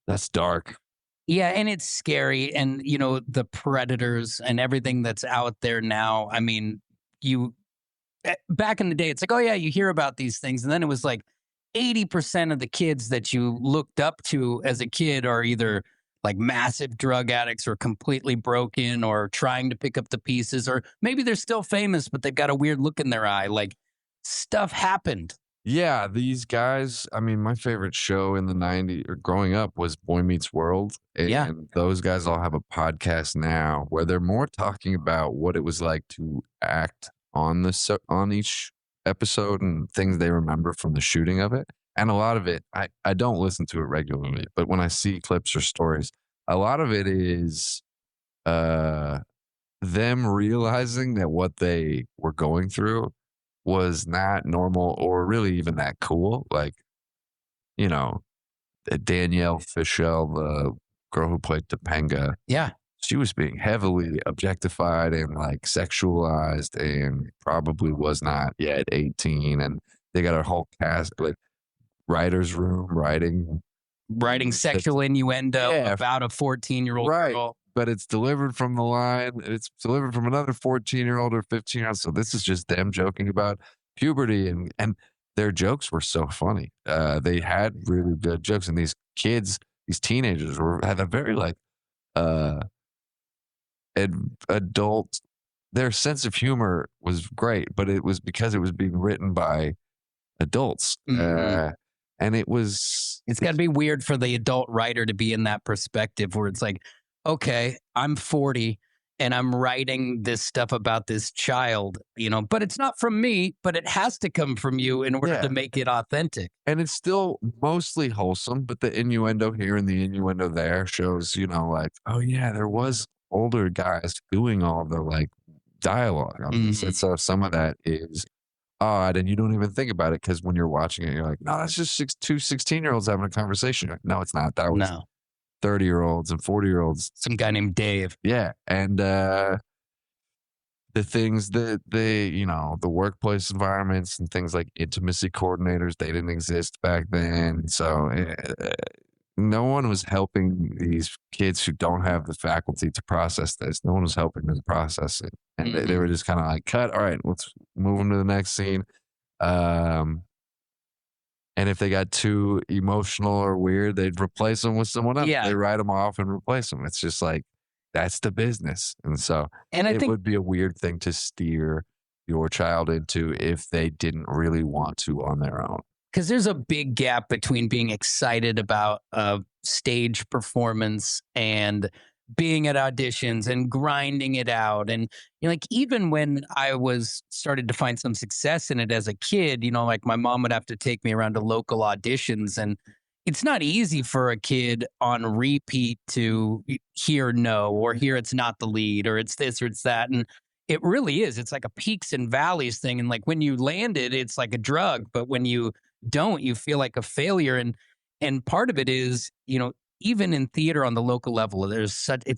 that's dark. Yeah, and it's scary. And, the predators and everything that's out there now. I mean, back in the day, it's like, oh, yeah, you hear about these things. And then it was like 80% of the kids that you looked up to as a kid are either like massive drug addicts or completely broken or trying to pick up the pieces, or maybe they're still famous, but they've got a weird look in their eye. Like, stuff happened. Yeah, these guys, I mean, my favorite show in the 90s or growing up was Boy Meets World. And Yeah. those guys all have a podcast now where they're more talking about what it was like to act on on each episode and things they remember from the shooting of it. And a lot of it, I don't listen to it regularly, but when I see clips or stories, a lot of it is them realizing that what they were going through was not normal or really even that cool. Like, Danielle Fishel, the girl who played Topanga, Yeah. she was being heavily objectified and like sexualized and probably was not yet 18. And they got a whole cast, like writer's room writing Sexual innuendo Yeah. about a 14-year-old Right. girl. But it's delivered from the line. It's delivered from another 14-year-old or 15-year-old. So this is just them joking about puberty and their jokes were so funny. They had really good jokes. And these kids, these teenagers had a very like adult, their sense of humor was great, but it was because it was being written by adults. And it's got to be weird for the adult writer to be in that perspective where it's like, okay, I'm 40 and I'm writing this stuff about this child, but it's not from me, but it has to come from you in order to make it authentic. And it's still mostly wholesome, but the innuendo here and the innuendo there shows, like, oh yeah, there was older guys doing all the like dialogue on this. And so some of that is odd, and you don't even think about it because when you're watching it, you're like, no, that's just two 16-year-olds having a conversation. You're like, no, it's not. That was No, 30-year-olds and 40-year-olds. some guy named Dave. Yeah. And the things that the workplace environments and things like intimacy coordinators, they didn't exist back then. So no one was helping these kids who don't have the faculty to process this. No one was helping them process it. And they were just kind of like, cut. All right, let's move them to the next scene. And if they got too emotional or weird, they'd replace them with someone else. Yeah. They write them off and replace them. It's just like, that's the business. And so And I it think would be a weird thing to steer your child into if they didn't really want to on their own. because there's a big gap between being excited about a stage performance and being at auditions and grinding it out. And like even when I was started to find some success in it as a kid, like my mom would have to take me around to local auditions, and it's not easy for a kid on repeat to hear no, or hear it's not the lead, or it's this or it's that. And it really is. It's like a peaks and valleys thing. And like when you land it, it's like a drug. But when you don't, you feel like a failure. And part of it is, even in theater on the local level, it's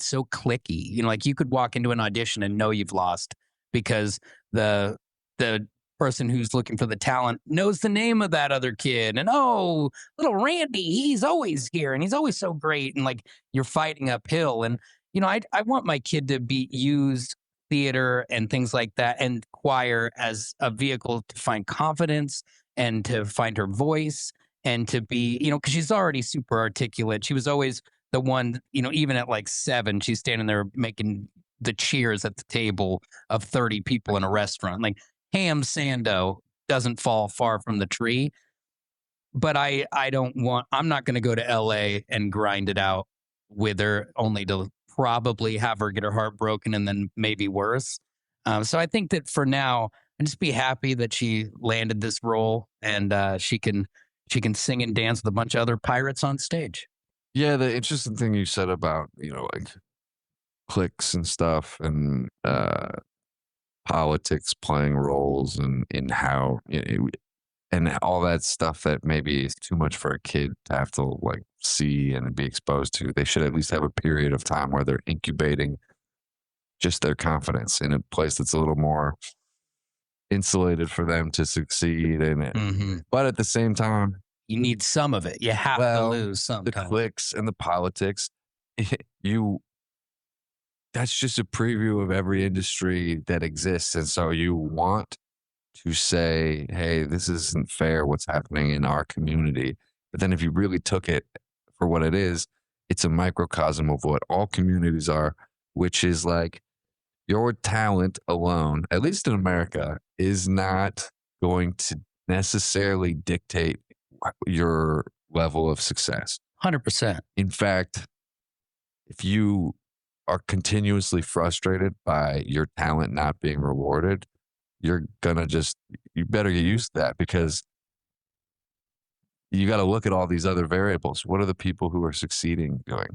so clicky. Like you could walk into an audition and know you've lost because the person who's looking for the talent knows the name of that other kid. And oh, little Randy, he's always here and he's always so great. And like you're fighting uphill. And I want my kid to use theater and things like that and choir as a vehicle to find confidence and to find her voice and to be, because she's already super articulate. She was always the one, even at like 7, she's standing there making the cheers at the table of 30 people in a restaurant. Like Ham Sando doesn't fall far from the tree. But I'm not going to go to LA and grind it out with her only to probably have her get her heart broken and then maybe worse. So I think that for now, I'd just be happy that she landed this role and she can sing and dance with a bunch of other pirates on stage. Yeah, the interesting thing you said about, like cliques and stuff and politics playing roles and in how and all that stuff that maybe is too much for a kid to have to like see and be exposed to. They should at least have a period of time where they're incubating just their confidence in a place that's a little more insulated for them to succeed in it. But at the same time, you need some of it. You have to lose some. The cliques and the politics, that's just a preview of every industry that exists. And so you want to say, hey, this isn't fair what's happening in our community. But then if you really took it for what it is, it's a microcosm of what all communities are, which is like your talent alone, at least in America, is not going to necessarily dictate your level of success. 100%. In fact, if you are continuously frustrated by your talent not being rewarded, you're gonna you better get used to that because you got to look at all these other variables. What are the people who are succeeding doing?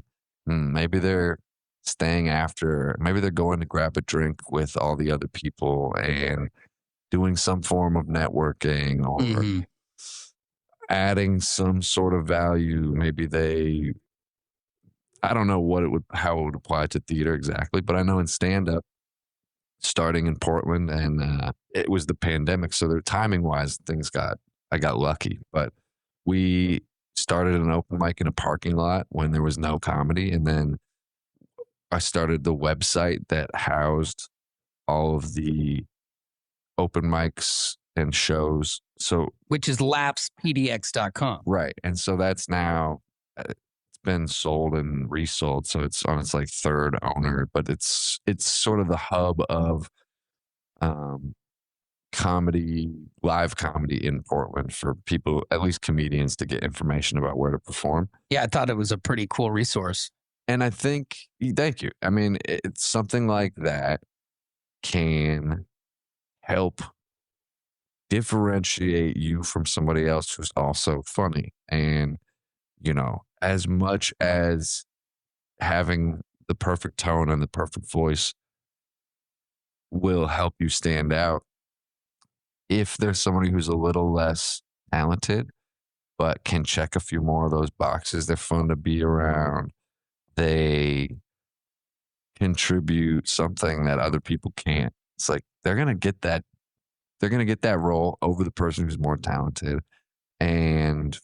Maybe they're staying after, maybe they're going to grab a drink with all the other people and doing some form of networking or adding some sort of value. Maybe I don't know how it would apply to theater exactly, but I know in stand-up, starting in Portland, and it was the pandemic, so their timing wise, I got lucky. But we started an open mic in a parking lot when there was no comedy, and then I started the website that housed all of the open mics and shows. So, which is lapspdx.com. Right, and so that's now been sold and resold, so it's on its like 3rd owner, but it's sort of the hub of live comedy in Portland for people, at least comedians, to get information about where to perform. Yeah, I thought it was a pretty cool resource. And I think, thank you. I mean, it's something like that can help differentiate you from somebody else who's also funny. And as much as having the perfect tone and the perfect voice will help you stand out, if there's somebody who's a little less talented, but can check a few more of those boxes, they're fun to be around. They contribute something that other people can't. It's like they're gonna get that role over the person who's more talented. And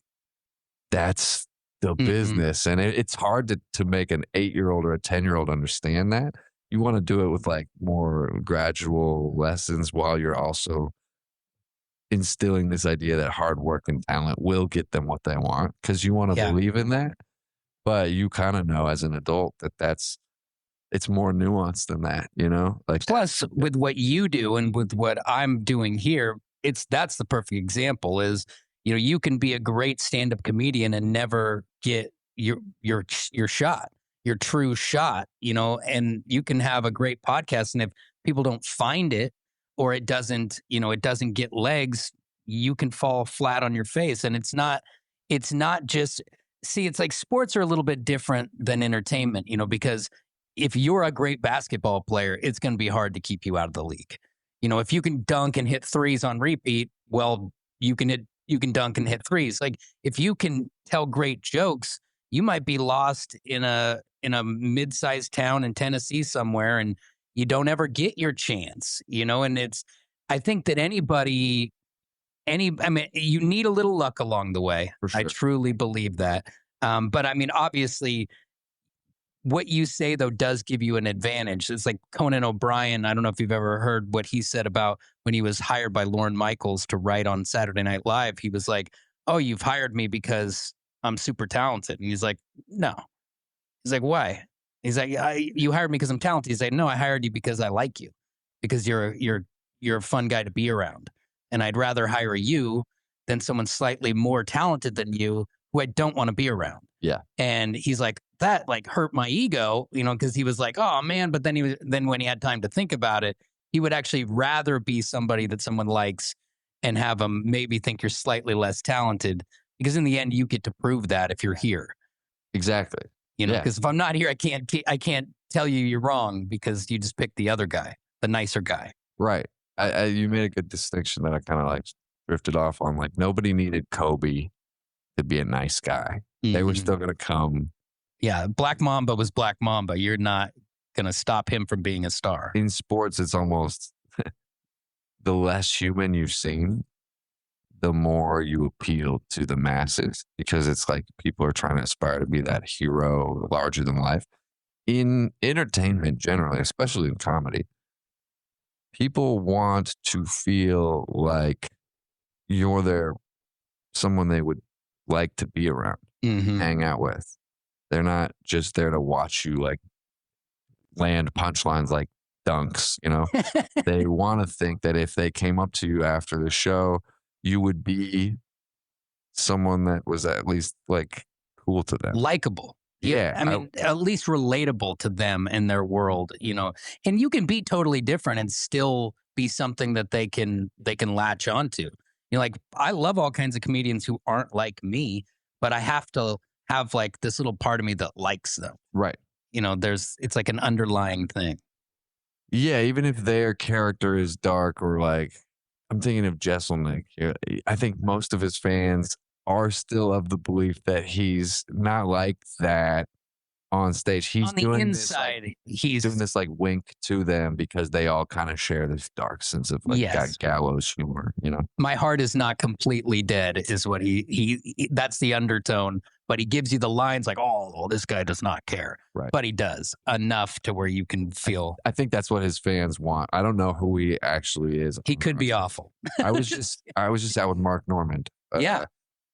that's the Mhm. business. And it's hard to make an 8-year-old or a 10-year-old understand that. You want to do it with like more gradual lessons while you're also instilling this idea that hard work and talent will get them what they want because you want to Yeah. believe in that. But you kind of know as an adult that it's more nuanced than that, you know? Like, Plus, with what you do and with what I'm doing here, that's the perfect example. Is you can be a great stand-up comedian and never get your shot, your true shot. And you can have a great podcast, and if people don't find it or it doesn't get legs, you can fall flat on your face. And it's not just see, it's like sports are a little bit different than entertainment, because if you're a great basketball player, it's going to be hard to keep you out of the league. If you can dunk and hit threes on repeat, well, you can dunk and hit threes. Like if you can tell great jokes, you might be lost in a mid-sized town in Tennessee somewhere, and you don't ever get your chance. And I think that I mean, you need a little luck along the way. for I sure. truly believe that. But I mean, obviously, what you say though does give you an advantage. It's like Conan O'Brien. I don't know if you've ever heard what he said about when he was hired by Lorne Michaels to write on Saturday Night Live. He was like, "Oh, you've hired me because I'm super talented." And he's like, "No." He's like, "Why?" He's like, "You hired me because I'm talented." He's like, "No, I hired you because I like you, because you're a fun guy to be around, and I'd rather hire you than someone slightly more talented than you who I don't want to be around." Yeah. And he's like, that like hurt my ego, because he was like, oh man. But then when he had time to think about it, he would actually rather be somebody that someone likes and have them maybe think you're slightly less talented, because in the end, you get to prove that if you're here, Exactly. Yeah. because if I'm not here, I can't tell you you're wrong because you just picked the other guy, the nicer guy. Right. You made a good distinction that I kind of like drifted off on. Like nobody needed Kobe to be a nice guy. They were Mhm. still going to come. Yeah. Black Mamba was Black Mamba. You're not going to stop him from being a star. In sports, it's almost the less human you've seen, the more you appeal to the masses because it's like people are trying to aspire to be that hero larger than life. In entertainment generally, especially in comedy, people want to feel like you're there, someone they would like to be around, Hmm. hang out with. They're not just there to watch you like land punchlines like dunks, you know? They want to think that if they came up to you after the show, you would be someone that was at least like cool to them. Likable. Yeah. I mean, at least relatable to them and their world. And you can be totally different and still be something that they can latch onto. Like I love all kinds of comedians who aren't like me, but I have to have like this little part of me that likes them. Right. It's like an underlying thing. Yeah. Even if their character is dark or like, I'm thinking of Jesselnick. I think most of his fans are still of the belief that he's not like that on stage. He's On the doing inside, he's doing this like wink to them because they all kind of share this dark sense of like yes. gallows humor, you know? My heart is not completely dead is what he that's the undertone, but he gives you the lines like, oh, well, this guy does not care, Right. but he does enough to where you can feel I think that's what his fans want. I don't know who he actually is. he could be awful. I was just out with Mark Normand. Yeah.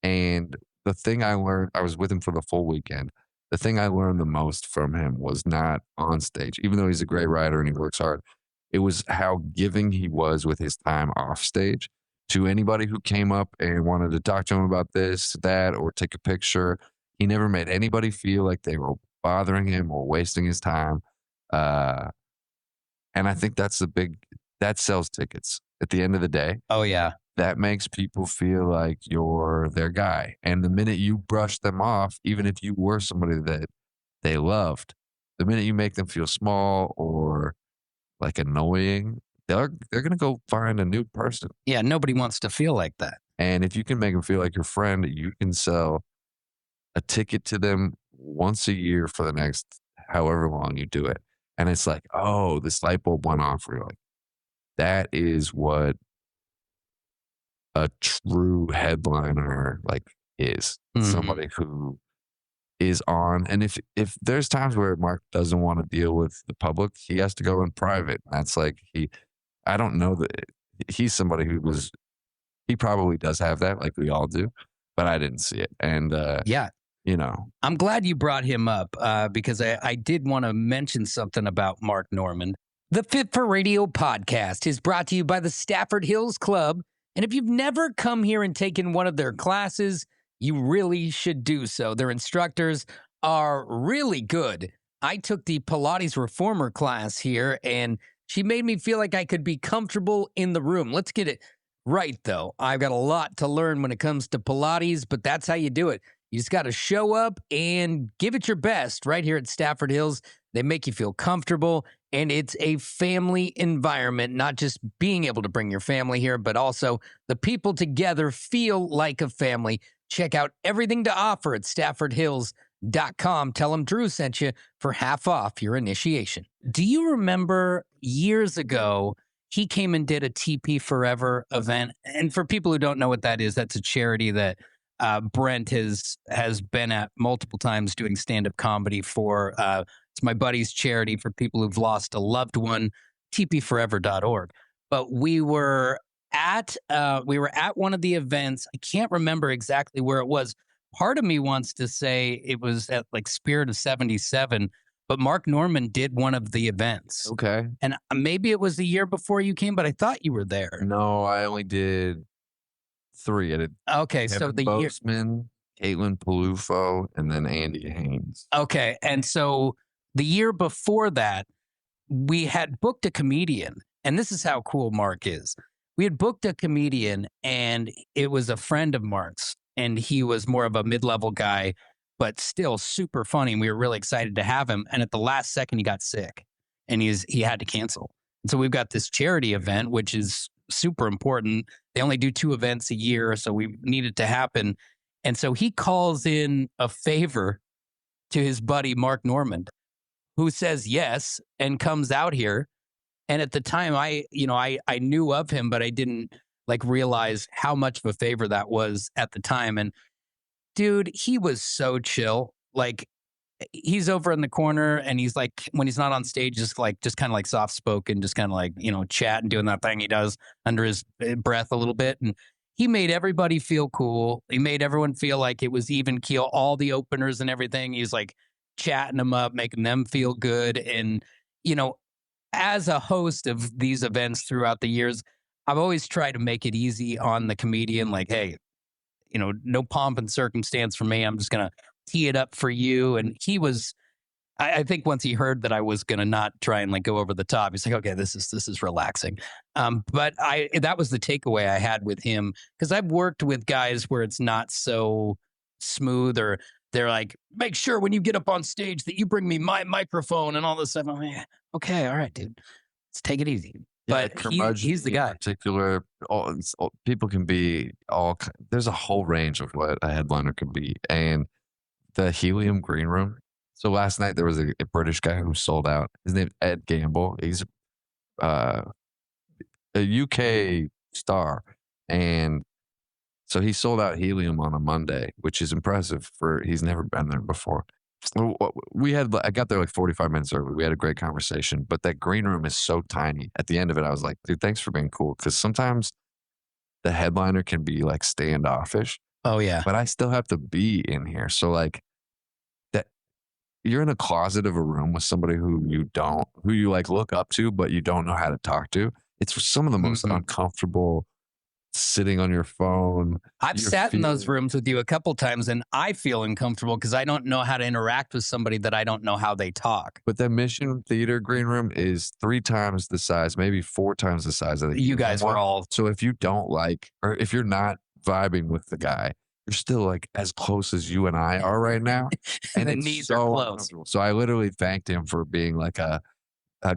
And the thing I learned, I was with him for the full weekend. The thing I learned the most from him was not on stage, even though he's a great writer and he works hard. It was how giving he was with his time off stage to anybody who came up and wanted to talk to him about this, that, or take a picture. He never made anybody feel like they were bothering him or wasting his time. And I think that sells tickets at the end of the day. Oh yeah. That makes people feel like you're their guy. And the minute you brush them off, even if you were somebody that they loved, the minute you make them feel small or like annoying, they're gonna go find a new person. Yeah, nobody wants to feel like that. And if you can make them feel like your friend, you can sell a ticket to them once a year for the next however long you do it. And it's like, oh, this light bulb went off. You're like, that is what a true headliner like is. Somebody who is on. And if there's times where Mark doesn't want to deal with the public, he has to go in private. That's like I don't know that he's somebody he probably does have that, like we all do, but I didn't see it. And Yeah. you know, I'm glad you brought him up because I did want to mention something about Mark Norman. The Fit for Radio podcast is brought to you by the Stafford Hills Club. And if you've never come here and taken one of their classes, you really should do so. Their instructors are really good. I took the Pilates Reformer class here, and she made me feel like I could be comfortable in the room. Let's get it right, though. I've got a lot to learn when it comes to Pilates, but that's how you do it. You just got to show up and give it your best right here at Stafford Hills. They make you feel comfortable, and it's a family environment, not just being able to bring your family here, but also the people together feel like a family. Check out everything to offer at staffordhills.com. Tell them Drew sent you for half off your initiation. Do you remember years ago, he came and did a TP Forever event? And for people who don't know what that is, that's a charity that Brent has been at multiple times doing stand-up comedy for. It's my buddy's charity for people who've lost a loved one, tpforever.org. But we were at one of the events. I can't remember exactly where it was. Part of me wants to say it was at like Spirit of 77, but Mark Norman did one of the events. okay. And maybe it was the year before you came, but I thought you were there. No, I only did 3. I did Okay, so Kevin the year. Boseman, Caitlin Palufo, and then Andy Haynes. Okay, and so the year before that, we had booked a comedian, and this is how cool Mark is. We had booked a comedian, and it was a friend of Mark's, and he was more of a mid-level guy, but still super funny. And we were really excited to have him. And at the last second, he got sick, and he had to cancel. And so we've got this charity event, which is super important. They only do 2 events a year, so we need it to happen. And so he calls in a favor to his buddy Mark Norman, who says yes and comes out here. And at the time, I knew of him, but I didn't like realize how much of a favor that was at the time. And dude, he was so chill. Like, he's over in the corner, and he's like, when he's not on stage, just kind of like soft spoken, just kind of like, chat and doing that thing he does under his breath a little bit. And he made everybody feel cool. He made everyone feel like it was even keel, all the openers and everything. He's like chatting them up, making them feel good. And, as a host of these events throughout the years, I've always tried to make it easy on the comedian. Like, hey, no pomp and circumstance for me. I'm just going to tee it up for you. And he was, I think once he heard that I was going to not try and like go over the top, he's like, okay, this is relaxing. But that was the takeaway I had with him, because I've worked with guys where it's not so smooth, or they're like, make sure when you get up on stage that you bring me my microphone and all this stuff. I'm like, okay, all right, dude, let's take it easy. Yeah, But he's the guy. In particular, people can be there's a whole range of what a headliner can be. And the Helium Green Room. So last night there was a British guy who sold out. His name's Ed Gamble. He's a UK star. And so he sold out Helium on a Monday, which is impressive he's never been there before. I got there like 45 minutes early. We had a great conversation, but that green room is so tiny. At the end of it, I was like, dude, thanks for being cool. Because sometimes the headliner can be like standoffish. Oh yeah. But I still have to be in here. So like that, you're in a closet of a room with somebody who you like look up to, but you don't know how to talk to. It's some of the most uncomfortable. Sitting on your phone. I've sat in those rooms with you a couple times, and I feel uncomfortable because I don't know how to interact with somebody that I don't know how they talk. But the Mission Theater green room is 3 times the size, maybe 4 times the size of the. You guys were all. So if you don't like, or if you're not vibing with the guy, you're still like as close as you and I are right now, and the it's knees so are close. uncomfortable. So I literally thanked him for being like a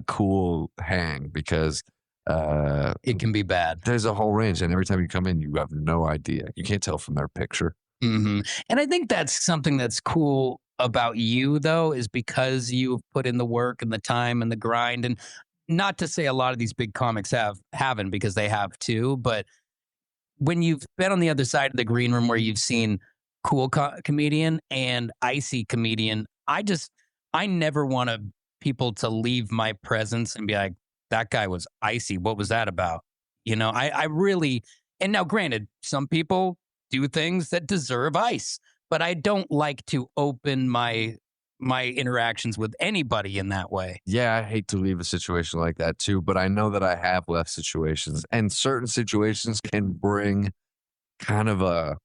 cool hang, because It can be bad. There's a whole range, and every time you come in, you have no idea. You can't tell from their picture. And I think that's something that's cool about you, though, is because you've put in the work and the time and the grind. And not to say a lot of these big comics haven't, because they have too. But when you've been on the other side of the green room, where you've seen cool comedian and icy comedian, I never want people to leave my presence and be like, that guy was icy. What was that about? I really, and now granted, some people do things that deserve ice, but I don't like to open my interactions with anybody in that way. Yeah, I hate to leave a situation like that too, but I know that I have left situations, and certain situations can bring kind of a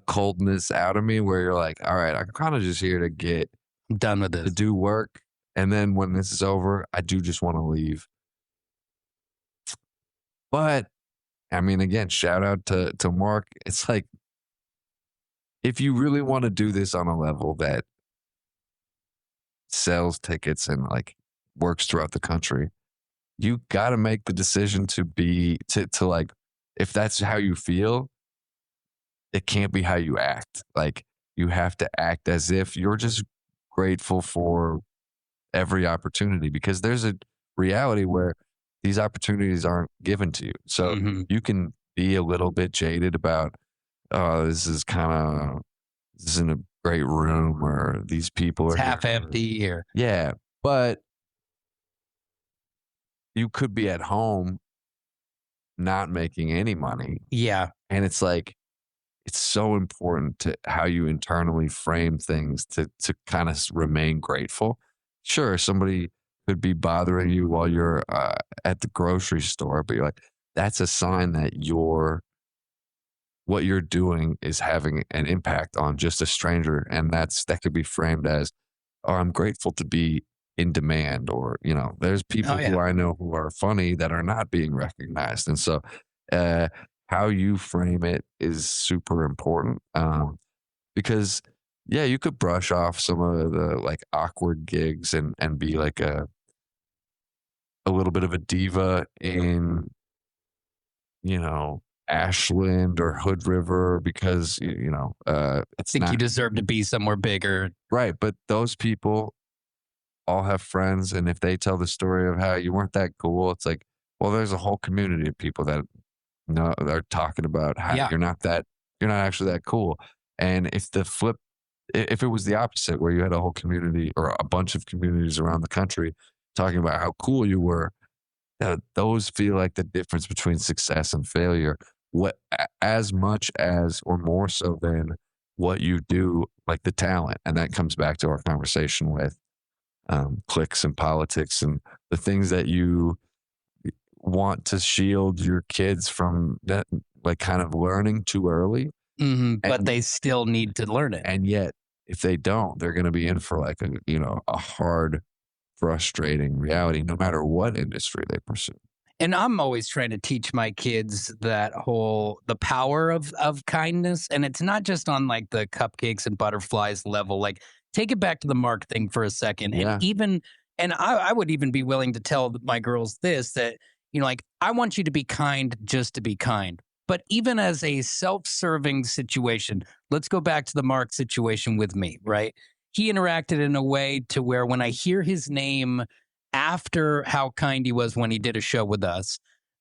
coldness out of me where you're like, all right, I'm kind of just here I'm done with to this. do work. And then when this is over, I do just want to leave. But I mean, again, shout out to Mark. It's like, if you really want to do this on a level that sells tickets and like works throughout the country, you got to make the decision to like, if that's how you feel, it can't be how you act. Like, you have to act as if you're just grateful for every opportunity, because there's a reality where these opportunities aren't given to you. So hmm you can be a little bit jaded about, oh, this isn't a great room, or these people It's are half here. empty or Yeah. But you could be at home not making any money. yeah. And it's like, it's so important to how you internally frame things to kind of remain grateful. Sure, somebody could be bothering you while you're at the grocery store, but you're like, that's a sign that what you're doing is having an impact on just a stranger, and that could be framed as, oh, I'm grateful to be in demand, or there's Oh people yeah. who I know who are funny that are not being recognized, and so uh, how you frame it is super important, because yeah, you could brush off some of the like awkward gigs and be like a little bit of a diva in Ashland or Hood River, because it's Think you not deserve to be somewhere bigger. right. But those people all have friends, and if they tell the story of how you weren't that cool, it's like, well, there's a whole community of people that know they're talking about how Yeah. you're not actually that cool. And if it was the opposite, where you had a whole community or a bunch of communities around the country talking about how cool you were, those feel like the difference between success and failure. As much as, or more so than, what you do, like the talent. And that comes back to our conversation with clicks and politics and the things that you want to shield your kids from, that like kind of learning too early. But And they still need to learn it. and yet, if they don't, they're going to be in for like a hard, frustrating reality, no matter what industry they pursue. And I'm always trying to teach my kids the power of kindness. And it's not just on like the cupcakes and butterflies level. Like, take it back to the Mark thing for a second. Yeah. And I would even be willing to tell my girls this, that, like, I want you to be kind just to be kind. But even as a self-serving situation, let's go back to the Mark situation with me, right? He interacted in a way to where, when I hear his name after how kind he was when he did a show with us,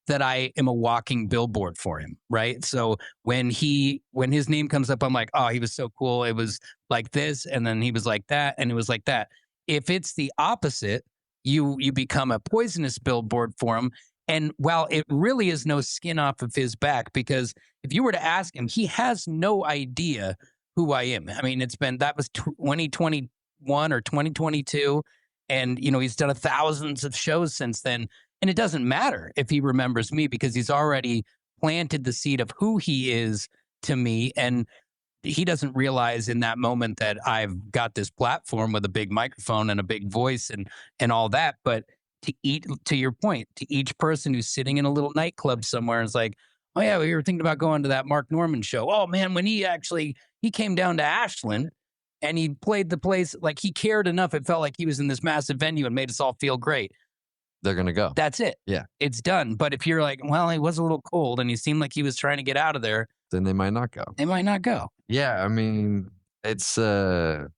that I am a walking billboard for him, right? So when his name comes up, I'm like, oh, he was so cool. It was like this, and then he was like that, and it was like that. If it's the opposite, you become a poisonous billboard for him. And while it really is no skin off of his back, because if you were to ask him, he has no idea who I am. I mean, that was 2021 or 2022. And, he's done thousands of shows since then. And it doesn't matter if he remembers me, because he's already planted the seed of who he is to me. And he doesn't realize in that moment that I've got this platform with a big microphone and a big voice and all that. But to your point, to each person who's sitting in a little nightclub somewhere, is like, oh yeah, we were thinking about going to that Mark Norman show. Oh man, when he came down to Ashland and he played the place, like, he cared enough. It felt like he was in this massive venue and made us all feel great. they're going to go. That's it. Yeah. It's done. But if you're like, well, he was a little cold and he seemed like he was trying to get out of there, Then they might not go. they might not go. Yeah. I mean, it's wild,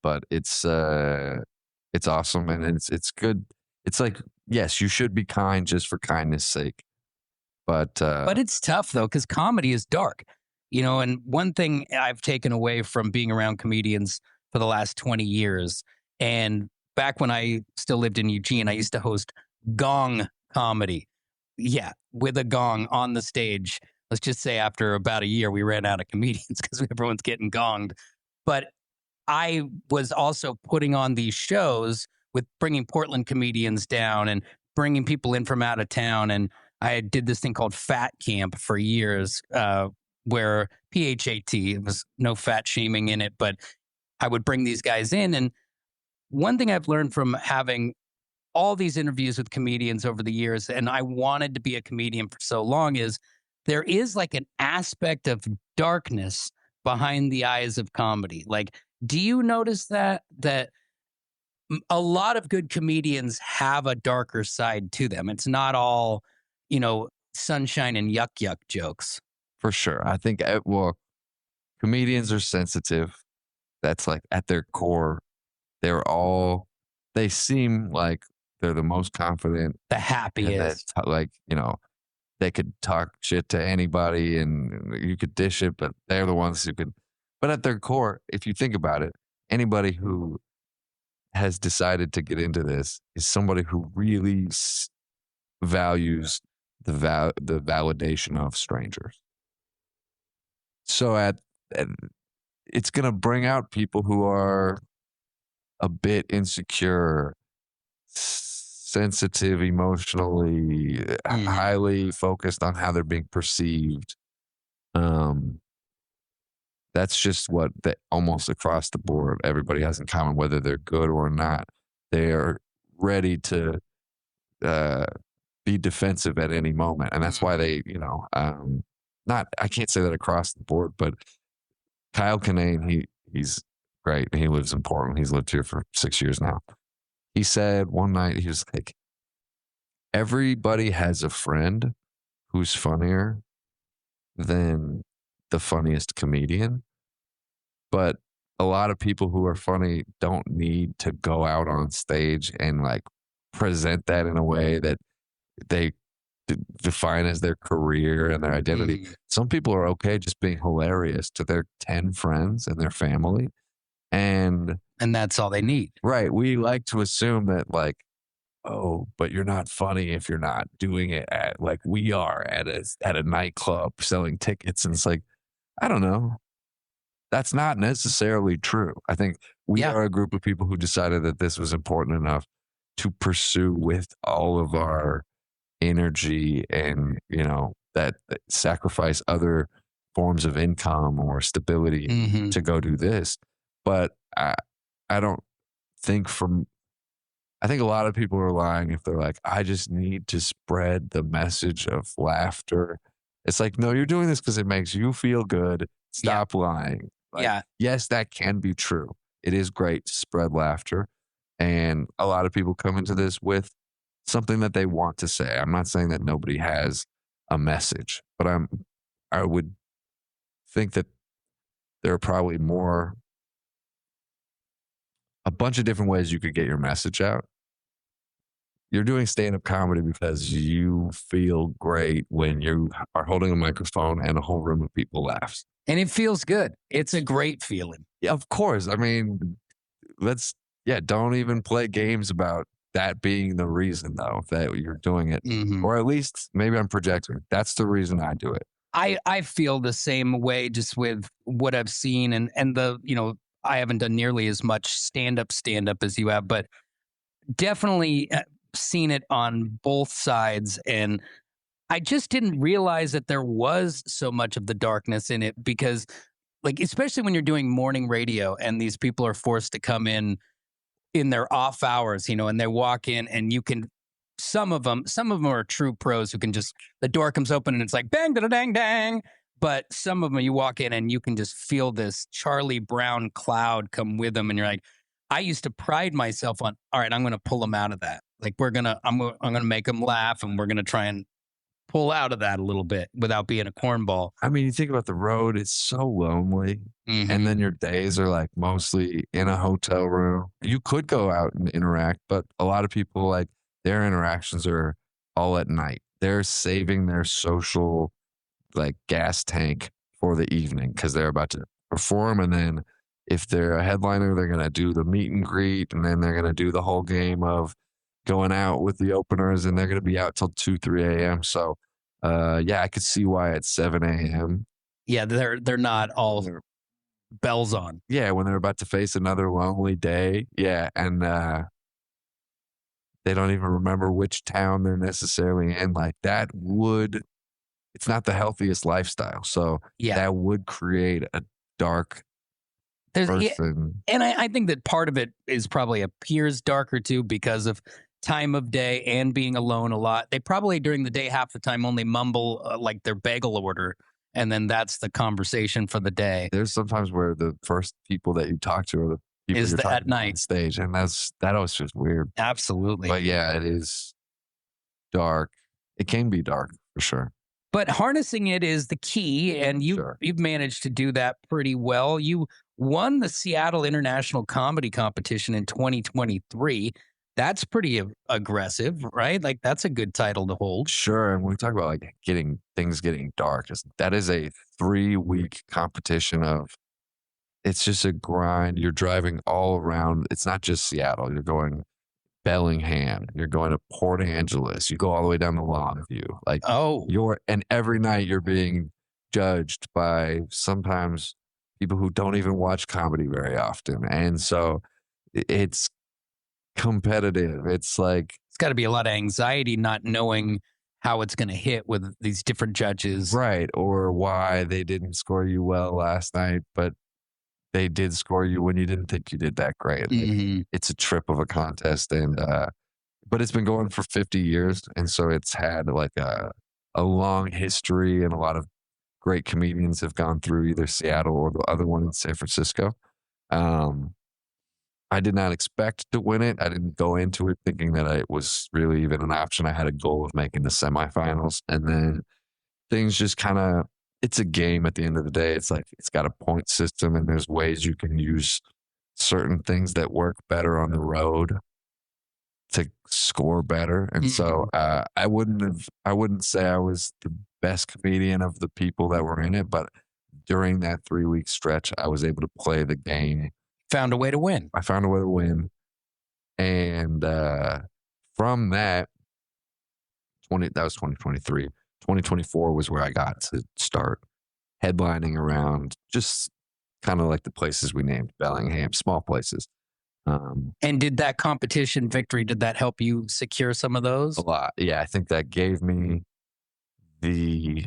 but it's awesome. And it's good. It's like, yes, you should be kind just for kindness sake. But it's tough though, because comedy is dark, and one thing I've taken away from being around comedians for the last 20 years, and back when I still lived in Eugene, I used to host gong comedy. Yeah, with a gong on the stage. Let's just say after about a year, we ran out of comedians because everyone's getting gonged. But I was also putting on these shows with bringing Portland comedians down and bringing people in from out of town. And I did this thing called Fat Camp for years, where PHAT, it was no fat shaming in it, but I would bring these guys in. And one thing I've learned from having all these interviews with comedians over the years, and I wanted to be a comedian for so long, is there is like an aspect of darkness behind the eyes of comedy. Like, do you notice that a lot of good comedians have a darker side to them? It's not all, sunshine and yuck jokes. for sure, I think, comedians are sensitive. That's like at their core. They seem like they're the most confident. The And happiest. like, they could talk shit to anybody and you could dish it, but they're the ones who could. But at their core, if you think about it, anybody who has decided to get into this is somebody who really values the validation of strangers. So at it's going to bring out people who are a bit insecure, sensitive emotionally, highly focused on how they're being perceived. That's just what almost across the board everybody has in common, whether they're good or not. They're ready to be defensive at any moment, and that's why they, not. I can't say that across the board, but Kyle Kinane, he's great. He lives in Portland. He's lived here for 6 years now. He said one night, he was like, everybody has a friend who's funnier than the funniest comedian, but a lot of people who are funny don't need to go out on stage and like present that in a way that they define as their career and their identity. Some people are okay just being hilarious to their 10 friends and their family. And that's all they need. right, we like to assume that like, oh, but you're not funny if you're not doing it at like we are at a nightclub selling tickets. And it's like, I don't know. That's not necessarily true. I think we are a group of people who decided that this was important enough to pursue with all of our energy and, that sacrifice other forms of income or stability to go do this. But I don't think I think a lot of people are lying if they're like, I just need to spread the message of laughter. It's like, no, you're doing this because it makes you feel good. Stop lying. Like, yes, that can be true. It is great to spread laughter. And a lot of people come into this with something that they want to say. I'm not saying that nobody has a message, but I would think that there are probably a bunch of different ways you could get your message out. You're doing stand-up comedy because you feel great when you are holding a microphone and a whole room of people laughs. And it feels good. It's a great feeling. Yeah, of course. I mean, don't even play games about that being the reason, though, that you're doing it. Or at least maybe I'm projecting. That's the reason I do it. I feel the same way just with what I've seen and I haven't done nearly as much stand-up as you have, but definitely seen it on both sides. And I just didn't realize that there was so much of the darkness in it because, like, especially when you're doing morning radio and these people are forced to come in their off hours, and they walk in and you can, some of them are true pros who can just, the door comes open and it's like bang, da dang, dang. But some of them, you walk in and you can just feel this Charlie Brown cloud come with them. And you're like, I used to pride myself on, all right, I'm going to pull them out of that. Like I'm gonna make them laugh, and we're gonna try and pull out of that a little bit without being a cornball. I mean, you think about the road, it's so lonely. And then your days are like mostly in a hotel room. You could go out and interact, but a lot of people, like, their interactions are all at night. They're saving their social, like, gas tank for the evening because they're about to perform. And then if they're a headliner, they're going to do the meet and greet. And then they're going to do the whole game of going out with the openers, and they're going to be out till 2, 3 a.m. So, yeah, I could see why at 7 a.m. Yeah, they're not all bells on. Yeah, when they're about to face another lonely day. Yeah, and they don't even remember which town they're necessarily in. Like it's not the healthiest lifestyle. So Yeah, that would create a dark person. and I think that part of it is probably appears darker too because of time of day and being alone a lot. They probably during the day half the time only mumble like their bagel order, and then that's the conversation for the day. There's sometimes where the first people that you talk to are the people you're talking at night on stage, and that always just weird. Absolutely. But yeah, it is dark. It can be dark for sure. But harnessing it is the key, and you've managed to do that pretty well. You won the Seattle International Comedy Competition in 2023. That's pretty aggressive, right? Like that's a good title to hold. Sure. And when we talk about like getting dark, that is a 3-week competition of, it's just a grind. You're driving all around. It's not just Seattle. You're going Bellingham. You're going to Port Angeles. You go all the way down to Longview. Like, and every night you're being judged by sometimes people who don't even watch comedy very often. And so it's competitive. It's like, it's got to be a lot of anxiety not knowing how it's going to hit with these different judges. Right. Or why they didn't score you well last night, but they did score you when you didn't think you did that great. Like, it's a trip of a contest, and but it's been going for 50 years, and so it's had like a long history, and a lot of great comedians have gone through either Seattle or the other one in San Francisco. I did not expect to win it. I didn't go into it thinking that it was really even an option. I had a goal of making the semifinals, and then things just kind of, it's a game at the end of the day. It's like, it's got a point system, and there's ways you can use certain things that work better on the road to score better. And so I wouldn't say I was the best comedian of the people that were in it, but during that 3-week stretch, I was able to play the game. Found a way to win. I found a way to win. And from that was 2023. 2024 was where I got to start headlining around just kind of like the places we named, Bellingham, small places. And did that competition victory, did that help you secure some of those? A lot. Yeah, I think that gave me the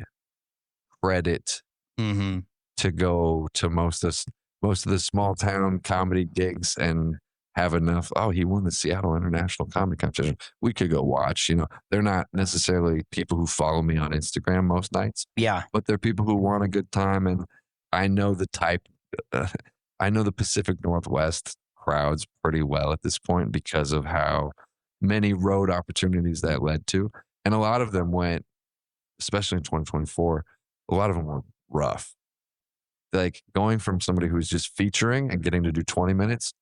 credit to go to most of the small town comedy gigs and have enough. Oh, he won the Seattle International Comedy Competition. We could go watch. They're not necessarily people who follow me on Instagram most nights. Yeah, but they're people who want a good time, and I know the type. I know the Pacific Northwest crowds pretty well at this point because of how many road opportunities that led to, and a lot of them went, especially in 2024. A lot of them were rough. Like going from somebody who's just featuring and getting to do 20 minutes.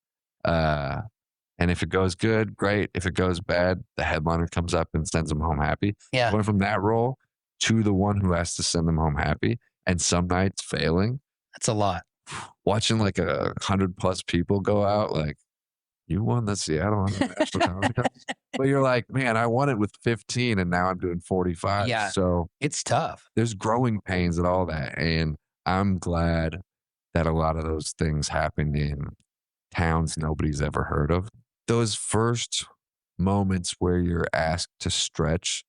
And if it goes good, great. If it goes bad, the headliner comes up and sends them home happy. Yeah. Going from that role to the one who has to send them home happy, and some nights failing. That's a lot. Watching like 100+ people go out, like, you won the Seattle International Comedy Competition. But you're like, man, I won it with 15 and now I'm doing 45. Yeah. So it's tough. There's growing pains and all that. And I'm glad that a lot of those things happened in towns nobody's ever heard of. Those first moments where you're asked to stretch,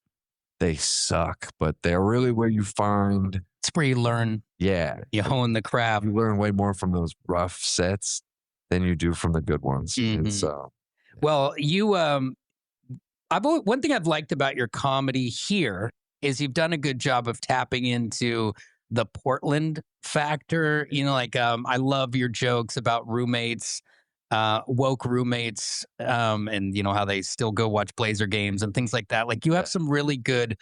they suck, but they're really where you find. It's where you learn. Yeah. You hone the craft. You learn way more from those rough sets than you do from the good ones. And so. Well, you, one thing I've liked about your comedy here is you've done a good job of tapping into the Portland factor. I love your jokes about roommates woke roommates, and how they still go watch Blazer games and things like that. Like you have some really good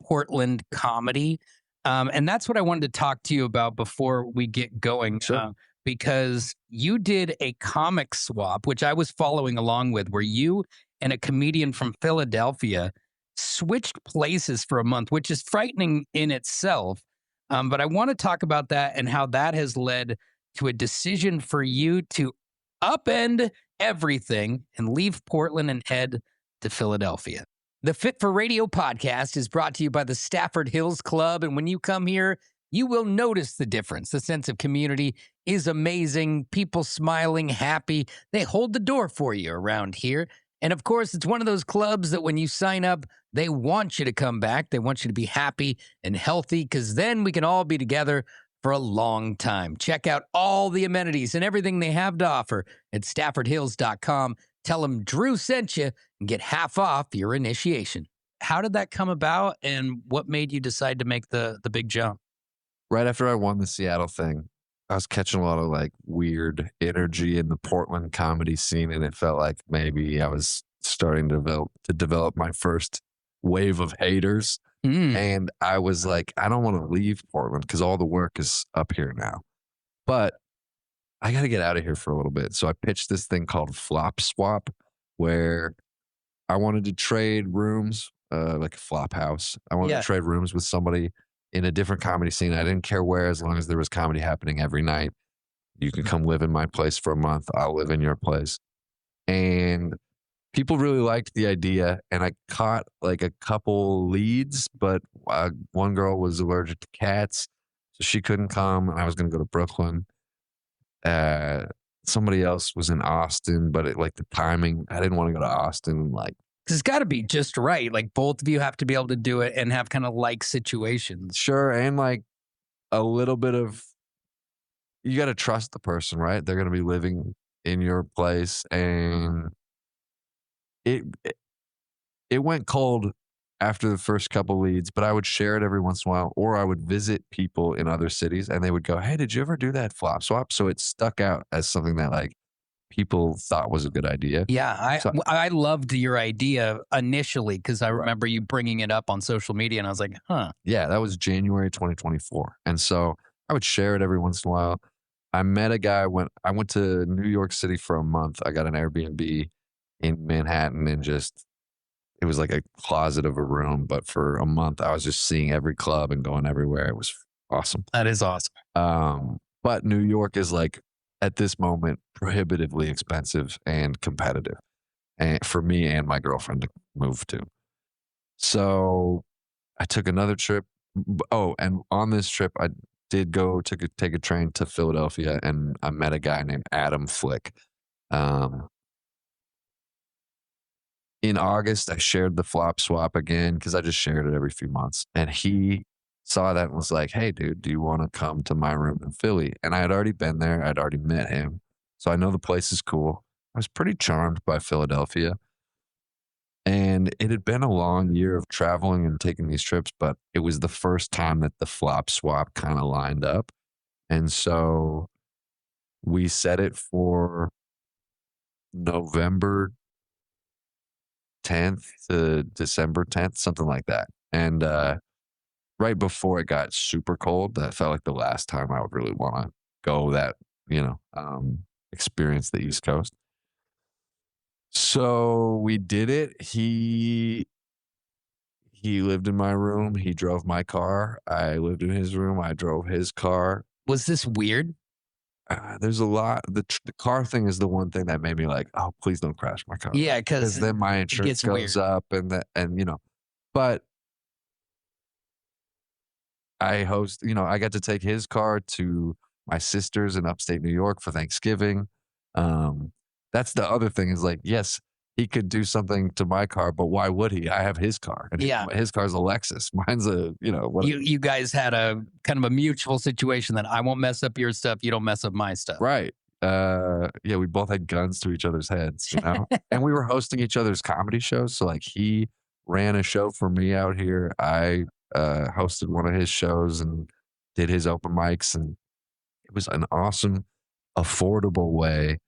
Portland comedy, and that's what I wanted to talk to you about before we get going. Sure. Because you did a comic swap, which I was following along with, where you and a comedian from Philadelphia switched places for a month, which is frightening in itself. But I want to talk about that and how that has led to a decision for you to upend everything and leave Portland and head to Philadelphia. The Fit for Radio podcast is brought to you by the Stafford Hills Club. And when you come here, you will notice the difference. The sense of community is amazing. People smiling, happy. They hold the door for you around here. And of course, it's one of those clubs that when you sign up, they want you to come back. They want you to be happy and healthy because then we can all be together for a long time. Check out all the amenities and everything they have to offer at staffordhills.com. Tell them Drew sent you and get half off your initiation. How did that come about and what made you decide to make the big jump? Right after I won the Seattle thing, I was catching a lot of like weird energy in the Portland comedy scene, and it felt like maybe I was starting to develop my first wave of haters. And I was like, I don't want to leave Portland because all the work is up here now, but I got to get out of here for a little bit. So I pitched this thing called Flop Swap, where I wanted to trade rooms, like a flop house. I wanted to trade rooms with somebody in a different comedy scene. I didn't care where, as long as there was comedy happening every night. You can come live in my place for a month. I'll live in your place. And people really liked the idea. And I caught like a couple leads, but one girl was allergic to cats, so she couldn't come. And I was going to go to Brooklyn. Somebody else was in Austin, but like the timing, I didn't want to go to Austin. Like, because it's got to be just right. Like both of you have to be able to do it and have kind of like situations. Sure. And like a little bit of, you got to trust the person, right? They're going to be living in your place. And it went cold after the first couple leads, but I would share it every once in a while, or I would visit people in other cities and they would go, hey, did you ever do that flop swap? So it stuck out as something that like people thought was a good idea. Yeah, I loved your idea initially because I remember you bringing it up on social media and I was like, huh. Yeah, that was January 2024. And so I would share it every once in a while. I met a guy when I went to New York City for a month. I got an Airbnb in Manhattan and it was like a closet of a room. But for a month, I was just seeing every club and going everywhere. It was awesome. That is awesome. But New York is like, at this moment, prohibitively expensive and competitive, and for me and my girlfriend to move to. So I took another trip. Oh, and on this trip, I did go to take a train to Philadelphia, and I met a guy named Adam Flick. In August, I shared the Flop Swap again because I just shared it every few months, and he saw that and was like, hey, dude, do you want to come to my room in Philly? And I had already been there. I'd already met him. So I know the place is cool. I was pretty charmed by Philadelphia. And it had been a long year of traveling and taking these trips, but it was the first time that the Flop Swap kind of lined up. And so we set it for November 10th to December 10th, something like that. And right before it got super cold, that felt like the last time I would really want to go that, experience the East Coast. So we did it. He lived in my room. He drove my car. I lived in his room. I drove his car. Was this weird? There's a lot. The car thing is the one thing that made me like, oh, please don't crash my car. Yeah, because then my insurance goes up but I got to take his car to my sister's in upstate New York for Thanksgiving. That's the other thing is like, yes, he could do something to my car, but why would he? I have his car. And his car's a Lexus. Mine's you guys had a kind of a mutual situation that I won't mess up your stuff. You don't mess up my stuff. Right. We both had guns to each other's heads, and we were hosting each other's comedy shows. So like he ran a show for me out here. I hosted one of his shows and did his open mics, and it was an awesome, affordable way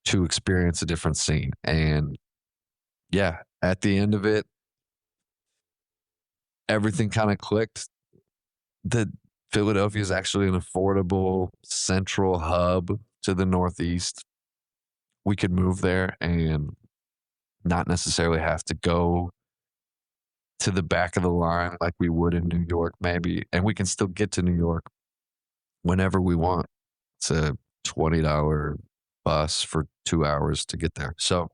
to experience a different scene. And yeah, at the end of it, everything kind of clicked. That Philadelphia is actually an affordable central hub to the Northeast. We could move there and not necessarily have to go to the back of the line like we would in New York, maybe. And we can still get to New York whenever we want. It's a $20 bus for 2 hours to get there. So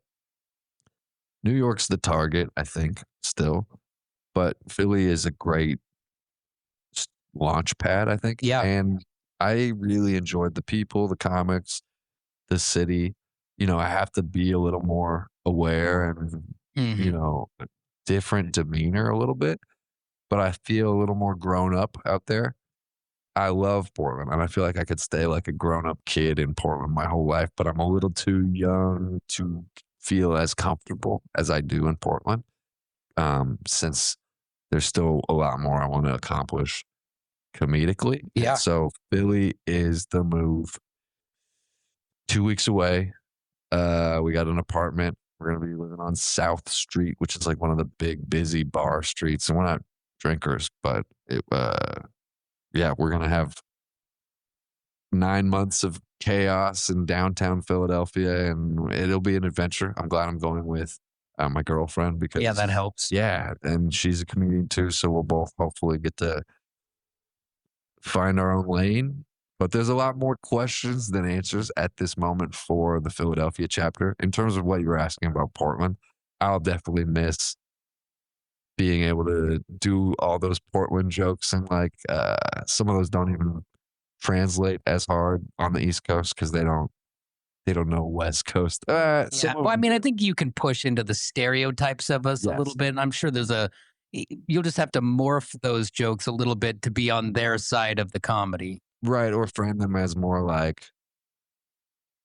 New York's the target, I think, still. But Philly is a great launch pad, I think. Yeah. And I really enjoyed the people, the comics, the city. I have to be a little more aware and, different demeanor a little bit, but I feel a little more grown up out there. I love Portland, and I feel like I could stay like a grown up kid in Portland my whole life, but I'm a little too young to feel as comfortable as I do in Portland, since there's still a lot more I want to accomplish comedically. Yeah. And so Philly is the move. 2 weeks away. We got an apartment. We're going to be living on South Street, which is like one of the big, busy bar streets. And we're not drinkers, but we're going to have 9 months of chaos in downtown Philadelphia, and it'll be an adventure. I'm glad I'm going with my girlfriend because that helps. Yeah, and she's a comedian too, so we'll both hopefully get to find our own lane. But there's a lot more questions than answers at this moment for the Philadelphia chapter. In terms of what you were asking about Portland, I'll definitely miss being able to do all those Portland jokes, and like some of those don't even translate as hard on the East Coast because they don't know West Coast. Well, I mean, I think you can push into the stereotypes of us a little bit. And I'm sure you'll just have to morph those jokes a little bit to be on their side of the comedy. Right, or frame them as more like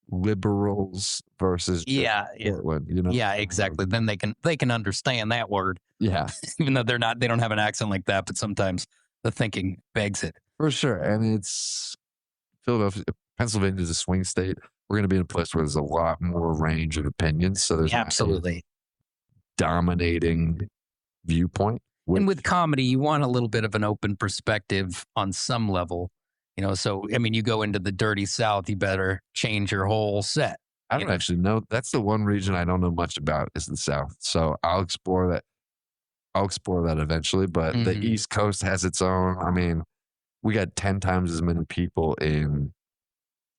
liberals versus Portland, Yeah, exactly. Then they can understand that word. Yeah. Even though they don't have an accent like that, but sometimes the thinking begs it. For sure. And it's Philadelphia, Pennsylvania is a swing state. We're going to be in a place where there's a lot more range of opinions. So there's absolutely dominating viewpoint. And with comedy, you want a little bit of an open perspective on some level. So, I mean, you go into the dirty South, you better change your whole set. I don't actually know. That's the one region I don't know much about is the South. So I'll explore that. Eventually. But the East Coast has its own. I mean, we got 10 times as many people in,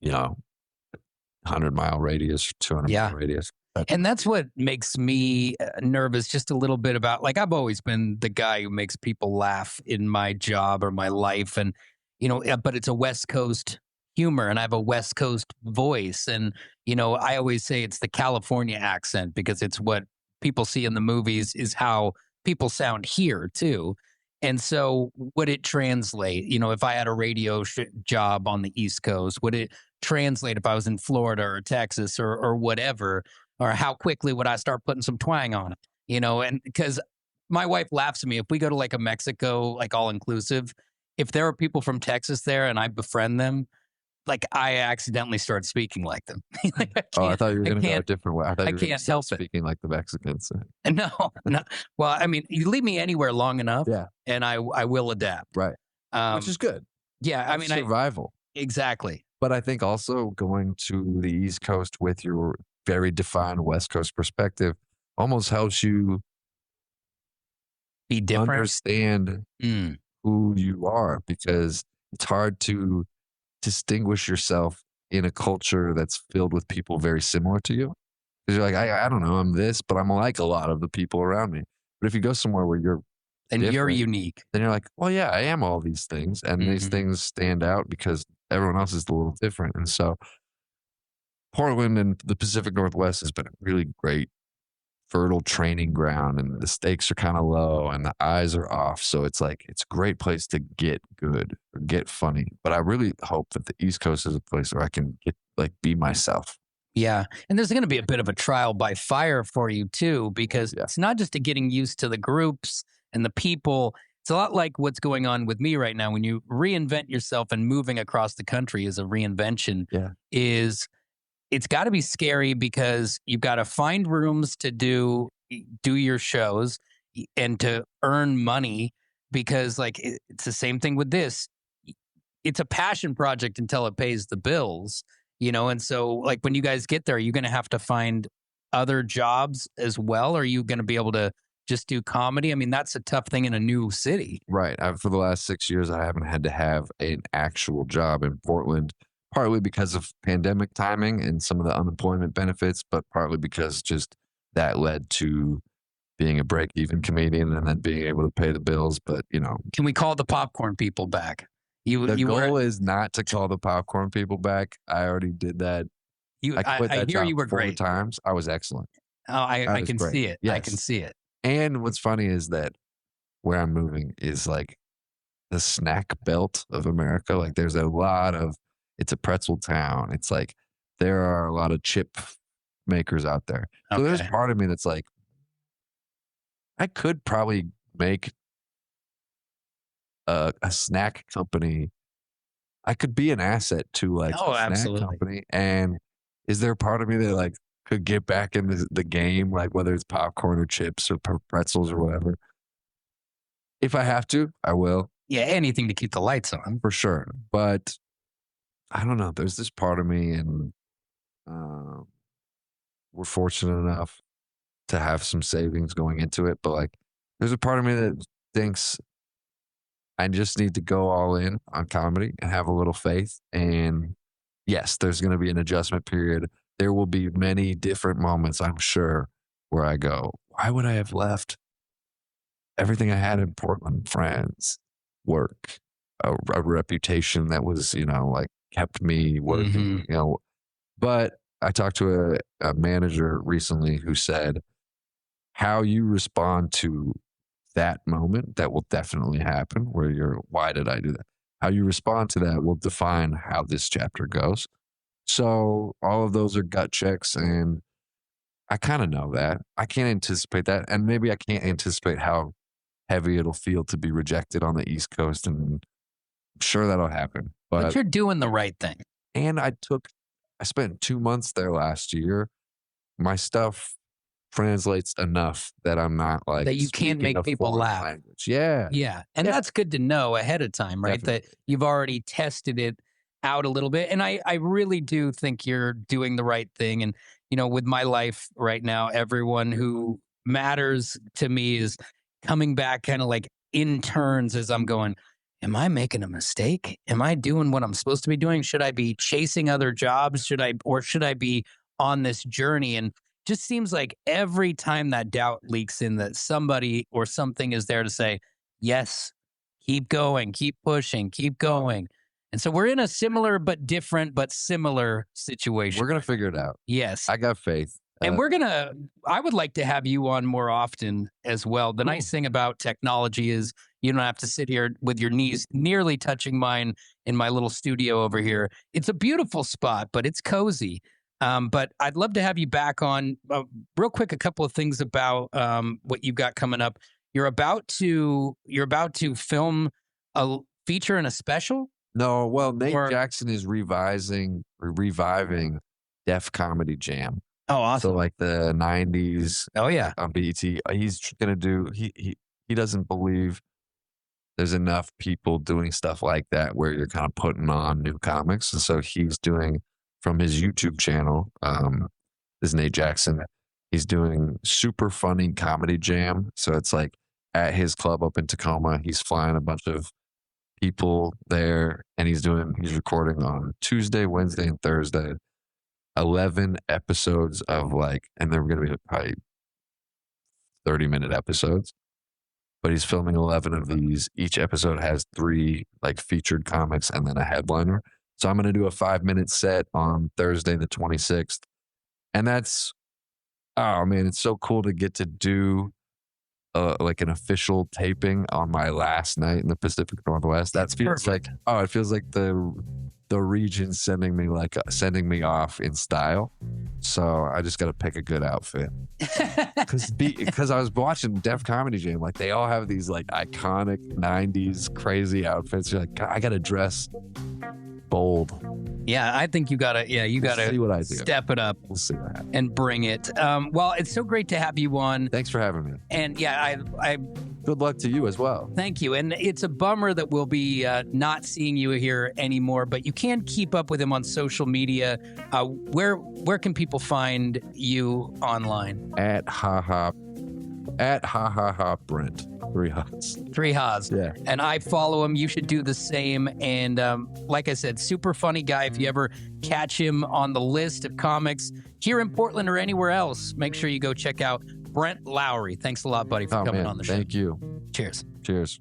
100-mile radius, 200-mile radius. And that's what makes me nervous just a little bit about, like, I've always been the guy who makes people laugh in my job or my life. And, but it's a West Coast humor and I have a West Coast voice. And, I always say it's the California accent because it's what people see in the movies is how people sound here too. And so would it translate, if I had a radio job on the East Coast, would it translate if I was in Florida or Texas or whatever, or how quickly would I start putting some twang on it, and because my wife laughs at me if we go to like a Mexico, like all inclusive, if there are people from Texas there and I befriend them, like I accidentally start speaking like them. Like I thought you were going to go a different way. I thought you were can't help speaking like the Mexicans. No. Well, I mean, you leave me anywhere long enough, and I will adapt. Right, which is good. Yeah, that's survival. Exactly. But I think also going to the East Coast with your very defined West Coast perspective almost helps you be different, understand who you are, because it's hard to distinguish yourself in a culture that's filled with people very similar to you. Because you're like, I don't know, I'm this, but I'm like a lot of the people around me. But if you go somewhere where you're you're unique, then you're like, well, yeah, I am all these things, and these things stand out because everyone else is a little different. And so Portland and the Pacific Northwest has been a really great fertile training ground, and the stakes are kind of low and the eyes are off. So it's like, it's a great place to get good or get funny. But I really hope that the East Coast is a place where I can be myself. Yeah. And there's going to be a bit of a trial by fire for you too, because it's not just getting used to the groups and the people. It's a lot like what's going on with me right now. When you reinvent yourself, and moving across the country is a reinvention, is it's got to be scary because you've got to find rooms to do your shows and to earn money, because like it's the same thing with this. It's a passion project until it pays the bills, and so like when you guys get there, are you going to have to find other jobs as well? Or are you going to be able to just do comedy? I mean, that's a tough thing in a new city. Right. For the last 6 years, I haven't had to have an actual job in Portland, partly because of pandemic timing and some of the unemployment benefits, but partly because just that led to being a break-even comedian and then being able to pay the bills. But, Can we call the popcorn people back? the goal is not to call the popcorn people back. I already did that. I quit that hear job you were 4 great. times. I was excellent. Oh, I can great. see it. I Yes. can see it. And what's funny is that where I'm moving is like the snack belt of America. Like there's it's a pretzel town. It's like there are a lot of chip makers out there. So there's Okay. part of me that's like, I could probably make a snack company. I could be an asset to like Oh, a snack absolutely. company. And is there a part of me that like could get back in the game, like whether it's popcorn or chips or pretzels or whatever? If I have to, I will. Yeah, anything to keep the lights on. For sure. But I don't know. There's this part of me, and we're fortunate enough to have some savings going into it. But like, there's a part of me that thinks I just need to go all in on comedy and have a little faith. And yes, there's going to be an adjustment period. There will be many different moments, I'm sure, where I go, why would I have left everything I had in Portland? Friends, work, a reputation that was, like kept me working, But I talked to a manager recently who said, how you respond to that moment, that will definitely happen where why did I do that? How you respond to that will define how this chapter goes. So all of those are gut checks, and I kind of know that. I can't anticipate that. And maybe I can't anticipate how heavy it'll feel to be rejected on the East Coast, and I'm sure that'll happen. But you're doing the right thing. And I spent 2 months there last year. My stuff translates enough that I'm not like That you can't speaking make a people foreign laugh. language. Yeah. Yeah. And that's good to know ahead of time, right? Definitely. That you've already tested it out a little bit. And I really do think you're doing the right thing. And, with my life right now, everyone who matters to me is coming back kind of like in turns as I'm going, am I making a mistake? Am I doing what I'm supposed to be doing? Should I be chasing other jobs? Should I be on this journey? And just seems like every time that doubt leaks in, that somebody or something is there to say, yes, keep going, keep pushing, keep going. And so we're in a similar but different but similar situation. We're going to figure it out. Yes. I got faith. And I would like to have you on more often as well. The nice thing about technology is you don't have to sit here with your knees nearly touching mine in my little studio over here. It's a beautiful spot, but it's cozy. But I'd love to have you back on. Real quick, a couple of things about what you've got coming up. You're about to film a feature and a special. No, well, Nate Jackson is reviving Def Comedy Jam. Oh, awesome! So like the '90s. Oh yeah, on BET. He's gonna do. He doesn't believe there's enough people doing stuff like that where you're kind of putting on new comics, and so he's doing from his YouTube channel. This is Nate Jackson. He's doing super funny comedy jam. So it's like at his club up in Tacoma. He's flying a bunch of people there, and he's recording on Tuesday, Wednesday, and Thursday. 11 episodes of and they're going to be probably 30-minute episodes, but he's filming 11 of these. Each episode has 3 featured comics and then a headliner. So I'm going to do a 5-minute set on Thursday, the 26th. And that's, oh man, it's so cool to get to do an official taping on my last night in the Pacific Northwest. That feels perfect. It feels like the region sending me off in style. So I just got to pick a good outfit. Because I was watching Def Comedy Jam, they all have these iconic 90s crazy outfits. You're like, I got to dress bold. Yeah, I think you gotta See what I do. step it up We'll see what happens. and bring it. Well, it's so great to have you on. Thanks for having me. And yeah, I Good luck to you as well. thank you. And it's a bummer that we'll be not seeing you here anymore, but you can keep up with him on social media. Where can people find you online? At Brent. 3 Ha's. 3 Ha's. Yeah. And I follow him. You should do the same. And like I said, super funny guy. If you ever catch him on the list of comics here in Portland or anywhere else, make sure you go check out Brent Lowrey. Thanks a lot, buddy, for coming on the show. Thank you. Cheers. Cheers.